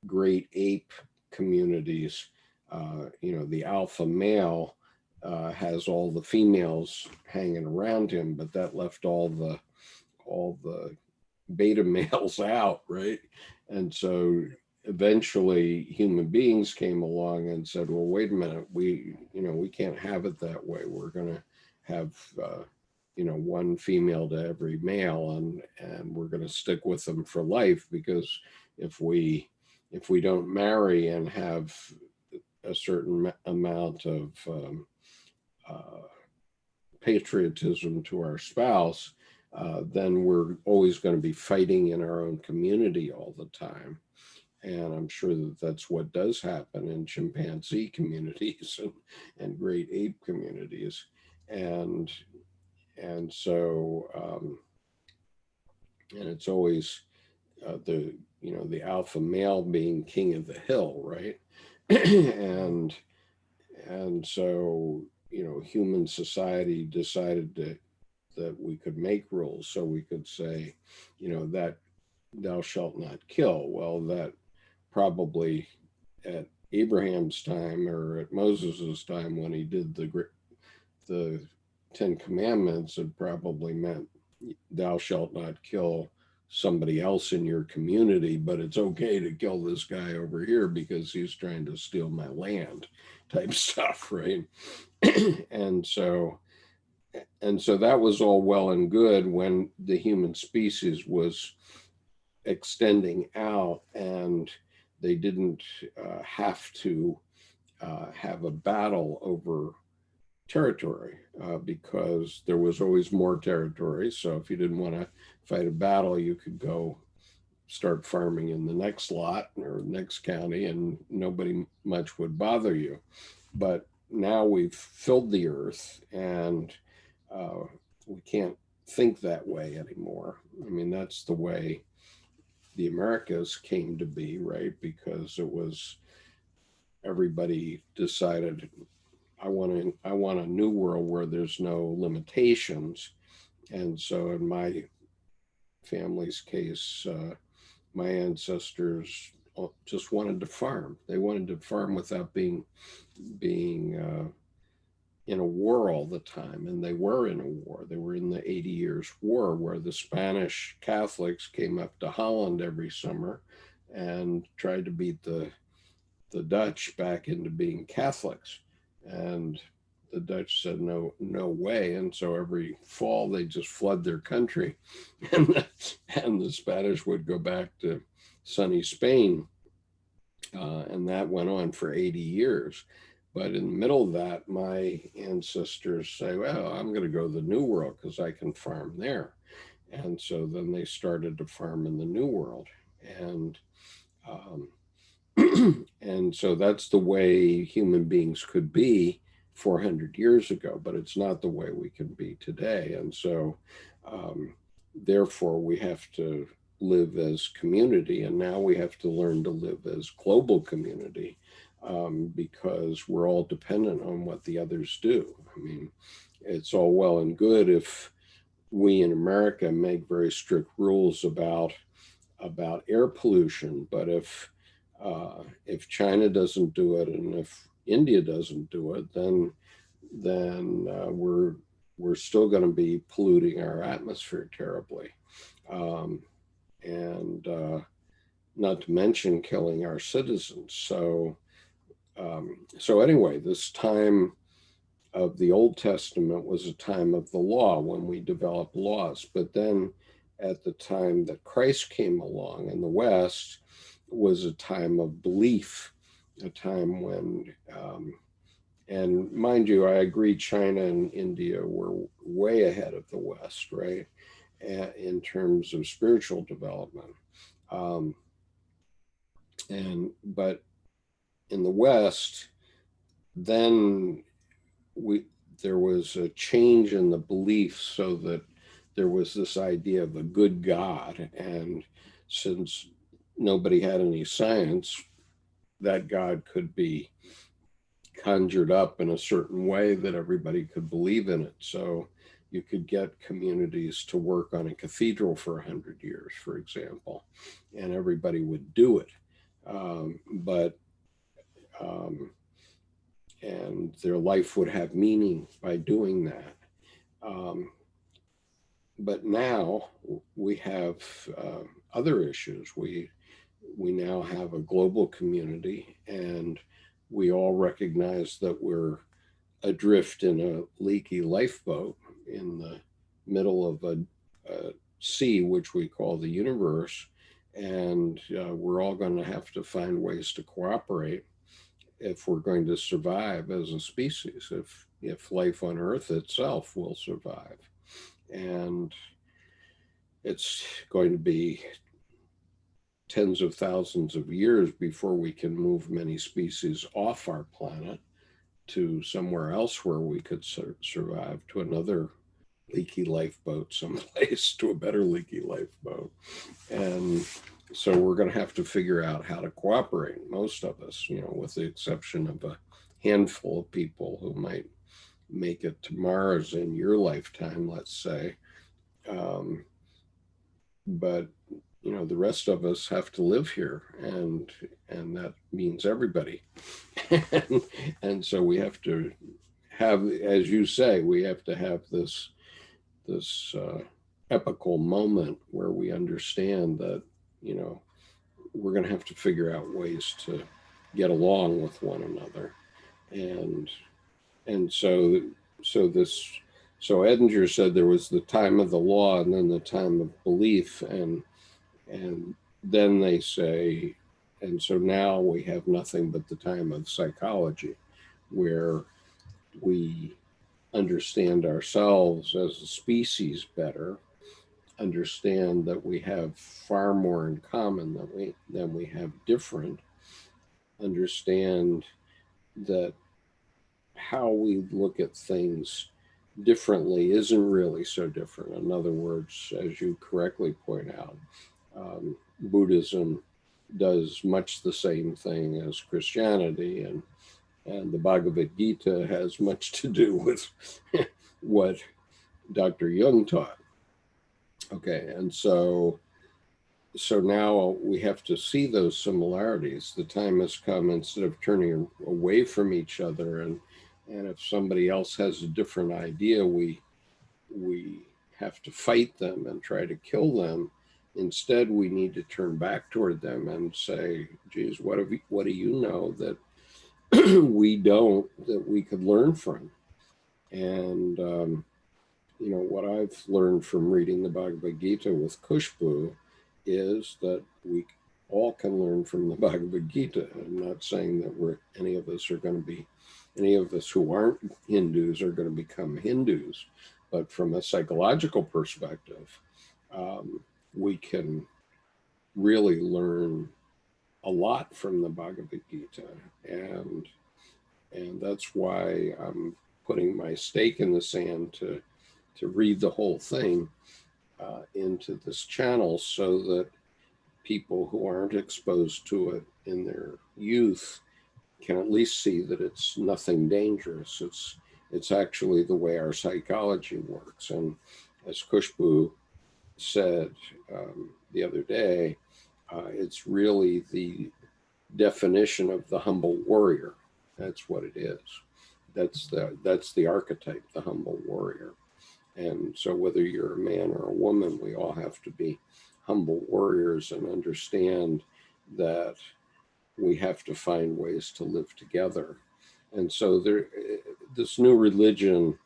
great ape communities, the alpha male has all the females hanging around him, but that left all the beta males out, right? And so eventually human beings came along and said, well, wait a minute, we can't have it that way. We're going to have one female to every male, and we're going to stick with them for life, because if we don't marry and have a certain amount of patriotism to our spouse, then we're always going to be fighting in our own community all the time. And I'm sure that that's what does happen in chimpanzee communities and great ape communities. And so and it's always the alpha male being king of the hill, right? and so human society decided that we could make rules, so we could say, that thou shalt not kill. Well, that probably at Abraham's time or at Moses's time, when he did the Ten Commandments, it probably meant thou shalt not kill somebody else in your community, but it's okay to kill this guy over here because he's trying to steal my land, type stuff, right? and so that was all well and good when the human species was extending out, and they didn't have to have a battle over territory, because there was always more territory. So if you didn't want to fight a battle, you could go start farming in the next lot or next county, and nobody much would bother you. But now we've filled the earth, and we can't think that way anymore. I mean, that's the way the Americas came to be, right? Because it was, everybody decided, I want a new world where there's no limitations. And so in my family's case, my ancestors just wanted to farm. They wanted to farm without being in a war all the time. And they were in a war. They were in the 80 Years' War, where the Spanish Catholics came up to Holland every summer and tried to beat the Dutch back into being Catholics. And the Dutch said no way. And so every fall they just flood their country, and the Spanish would go back to sunny Spain. And that went on for 80 years. But in the middle of that, my ancestors say, well, I'm going to go to the New World because I can farm there. And so then they started to farm in the New World. And and so that's the way human beings could be 400 years ago, but it's not the way we can be today. And so therefore we have to live as community, and now we have to learn to live as global community, because we're all dependent on what the others do. I mean, it's all well and good if we in America make very strict rules about air pollution, but if China doesn't do it, and if India doesn't do it, then we're still going to be polluting our atmosphere terribly, and not to mention killing our citizens. So anyway, this time of the Old Testament was a time of the law, when we developed laws. But then at the time that Christ came along in the West was a time of belief. a time when, and mind you, I agree, China and India were way ahead of the West, right, in terms of spiritual development. But in the West, then there was a change in the belief, so that there was this idea of a good God, and since nobody had any science, that God could be conjured up in a certain way that everybody could believe in it. So you could get communities to work on a cathedral for 100 years, for example, and everybody would do it. But and their life would have meaning by doing that. But now we have other issues. We now have a global community, and we all recognize that we're adrift in a leaky lifeboat in the middle of a sea, which we call the universe, and we're all going to have to find ways to cooperate if we're going to survive as a species, if life on Earth itself will survive. And it's going to be tens of thousands of years before we can move many species off our planet to somewhere else where we could survive, to another leaky lifeboat someplace, to a better leaky lifeboat. And so we're going to have to figure out how to cooperate, most of us, with the exception of a handful of people who might make it to Mars in your lifetime, let's say. But the rest of us have to live here, and that means everybody. and so we have to have, as you say, we have to have this epical moment where we understand that we're going to have to figure out ways to get along with one another. And so Edinger said there was the time of the law and then the time of belief, and then they say, and so now we have nothing but the time of psychology, where we understand ourselves as a species better, understand that we have far more in common than we have different, understand that how we look at things differently isn't really so different. In other words, as you correctly point out, Buddhism does much the same thing as Christianity, and the Bhagavad-Gita has much to do with what Dr. Jung taught. Okay, and so now we have to see those similarities. The time has come, instead of turning away from each other, and if somebody else has a different idea, we have to fight them and try to kill them. Instead, we need to turn back toward them and say, geez, what do you know that we don't, that we could learn from? And what I've learned from reading the Bhagavad Gita with Kushbu is that we all can learn from the Bhagavad Gita. I'm not saying that any of us who aren't Hindus are going to become Hindus, but from a psychological perspective, we can really learn a lot from the Bhagavad Gita, and that's why I'm putting my stake in the sand to read the whole thing into this channel, so that people who aren't exposed to it in their youth can at least see that it's nothing dangerous. It's actually the way our psychology works. And as Kushbu said the other day, it's really the definition of the humble warrior. That's what it is. That's the archetype, the humble warrior. And so whether you're a man or a woman, we all have to be humble warriors and understand that we have to find ways to live together. And so this new religion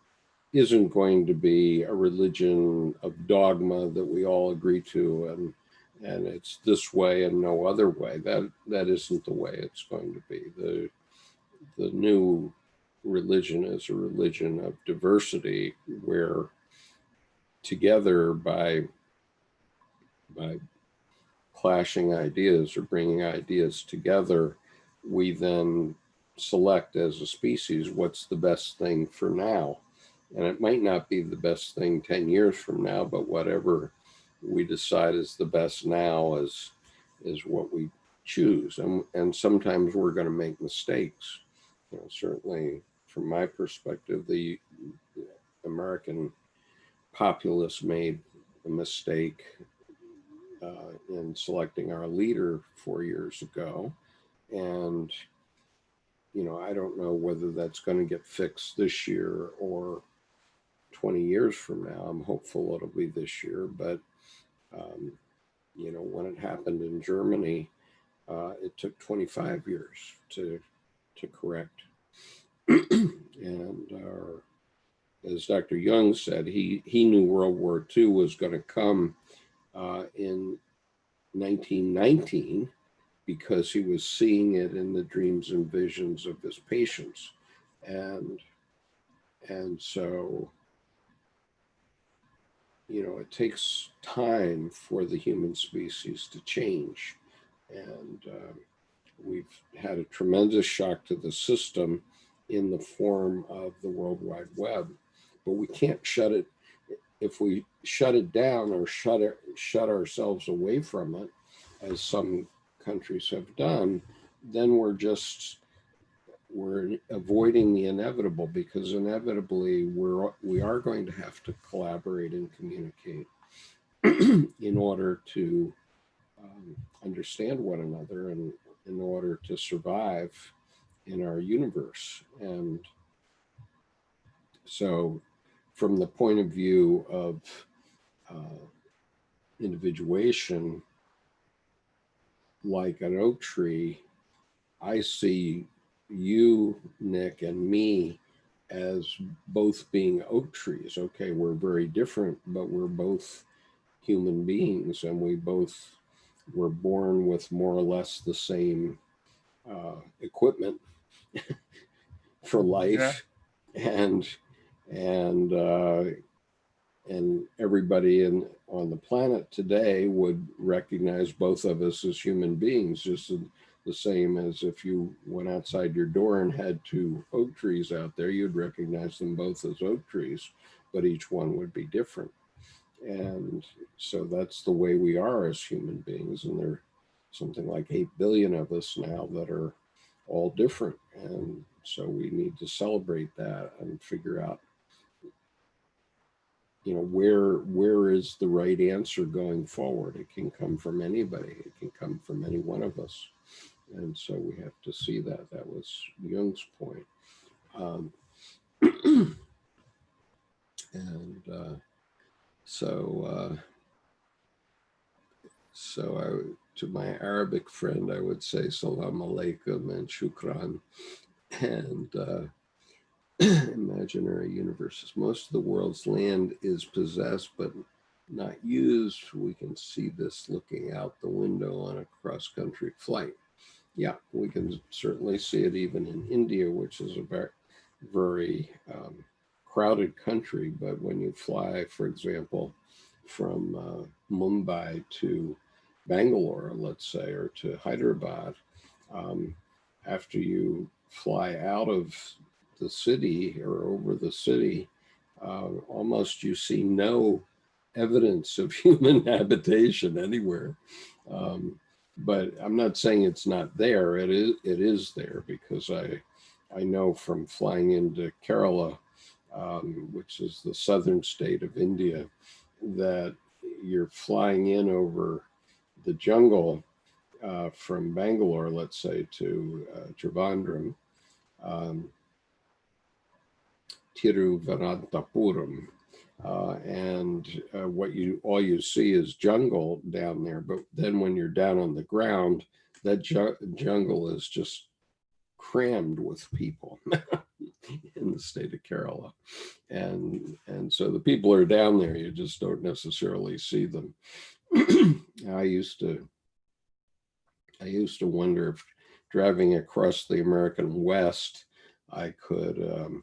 isn't going to be a religion of dogma that we all agree to and it's this way and no other way. That isn't the way it's going to be. The new religion is a religion of diversity, where together by clashing ideas or bringing ideas together, we then select as a species what's the best thing for now. And it might not be the best thing 10 years from now, but whatever we decide is the best now is what we choose. And sometimes we're going to make mistakes. Certainly from my perspective, the American populace made a mistake in selecting our leader 4 years ago. And, I don't know whether that's going to get fixed this year or 20 years from now. I'm hopeful it'll be this year. But, when it happened in Germany, it took 25 years to correct. And as Dr. Jung said, he knew World War II was going to come in 1919 because he was seeing it in the dreams and visions of his patients. And so, it takes time for the human species to change. And we've had a tremendous shock to the system in the form of the World Wide Web, but we can't shut it. If we shut it down or shut ourselves away from it, as some countries have done, then we're avoiding the inevitable, because inevitably we are going to have to collaborate and communicate in order to understand one another and in order to survive in our universe. And so from the point of view of individuation, like an oak tree, I see you, Nick, and me as both being oak trees. Okay, we're very different, but we're both human beings, and we both were born with more or less the same equipment for life. Yeah. And everybody on the planet today would recognize both of us as human beings, just the same as if you went outside your door and had two oak trees out there, you'd recognize them both as oak trees, but each one would be different. And so that's the way we are as human beings. And there are something like 8 billion of us now that are all different. And so we need to celebrate that and figure out, where is the right answer going forward. It can come from anybody. It can come from any one of us. And so we have to see that. That was Jung's point. To my Arabic friend, I would say salam alaikum and shukran. And imaginary universes. Most of the world's land is possessed but not used. We can see this looking out the window on a cross-country flight. Yeah, we can certainly see it even in India, which is a very, very crowded country. But when you fly, for example, from Mumbai to Bangalore, let's say, or to Hyderabad, after you fly out of the city or over the city, almost you see no evidence of human habitation anywhere. But I'm not saying it's not there. It is there, because I know from flying into Kerala, which is the southern state of India, that you're flying in over the jungle from Bangalore, let's say, to Trivandrum, Tiruvananthapuram, and all you see is jungle down there. But then when you're down on the ground, that jungle is just crammed with people in the state of Kerala, and so the people are down there. You just don't necessarily see them. I used to wonder if driving across the American West, I could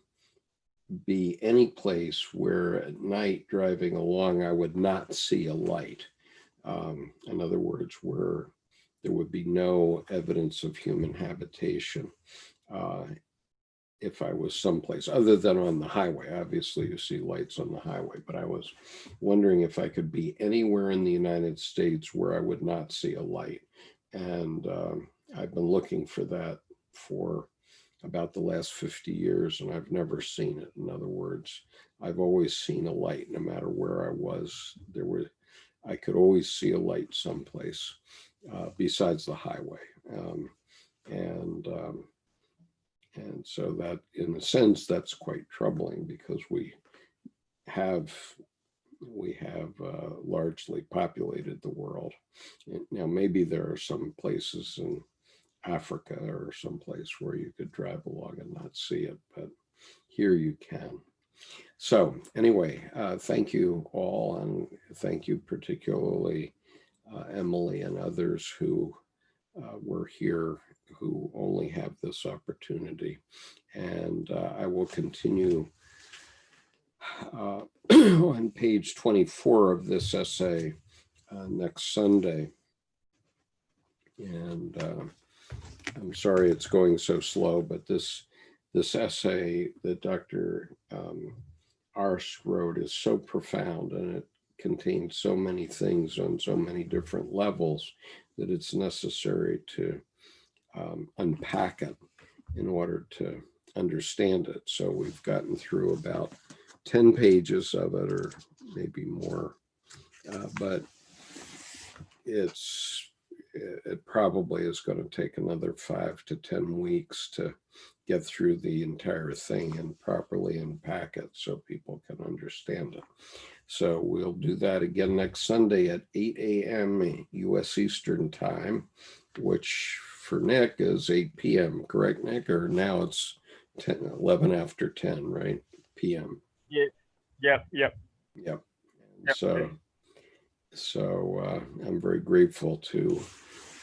be any place where at night driving along, I would not see a light. In other words, where there would be no evidence of human habitation. If I was someplace other than on the highway. Obviously you see lights on the highway, but I was wondering if I could be anywhere in the United States where I would not see a light. And I've been looking for that for about the last 50 years, and I've never seen it. In other words, I've always seen a light no matter where I was. I could always see a light someplace besides the highway. And so that, in a sense, that's quite troubling, because we have largely populated the world. Now, maybe there are some places in Africa or someplace where you could drive along and not see it, but here you can. So anyway, thank you all, and thank you particularly Emily and others who were here, who only have this opportunity. And I will continue on page 24 of this essay next Sunday. And I'm sorry it's going so slow, but this essay that Dr. Arzt wrote is so profound, and it contains so many things on so many different levels that it's necessary to unpack it in order to understand it. So we've gotten through about 10 pages of it, or maybe more, but it probably is going to take another 5 to 10 weeks to get through the entire thing and properly unpack it so people can understand it. So we'll do that again next Sunday at 8 a.m. U.S. Eastern Time, which for Nick is 8 p.m., correct, Nick? Or now it's 11 after 10, right? p.m. Yeah. Yep. So I'm very grateful to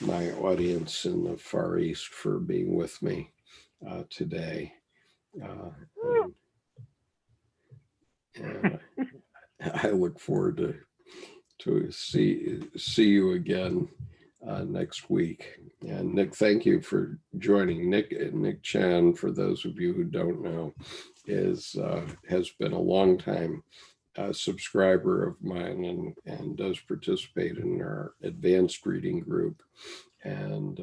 my audience in the Far East for being with me today. And I look forward to see you again next week. And Nick, thank you for joining. Nick Chan, for those of you who don't know, has been a long time subscriber of mine and does participate in our advanced reading group. And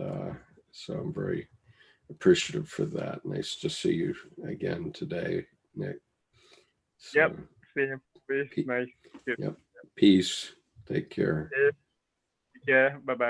so I'm very appreciative for that. Nice to see you again today, Nick. So, yep. Same. Nice. Yep. Peace. Take care. Yeah. Bye-bye.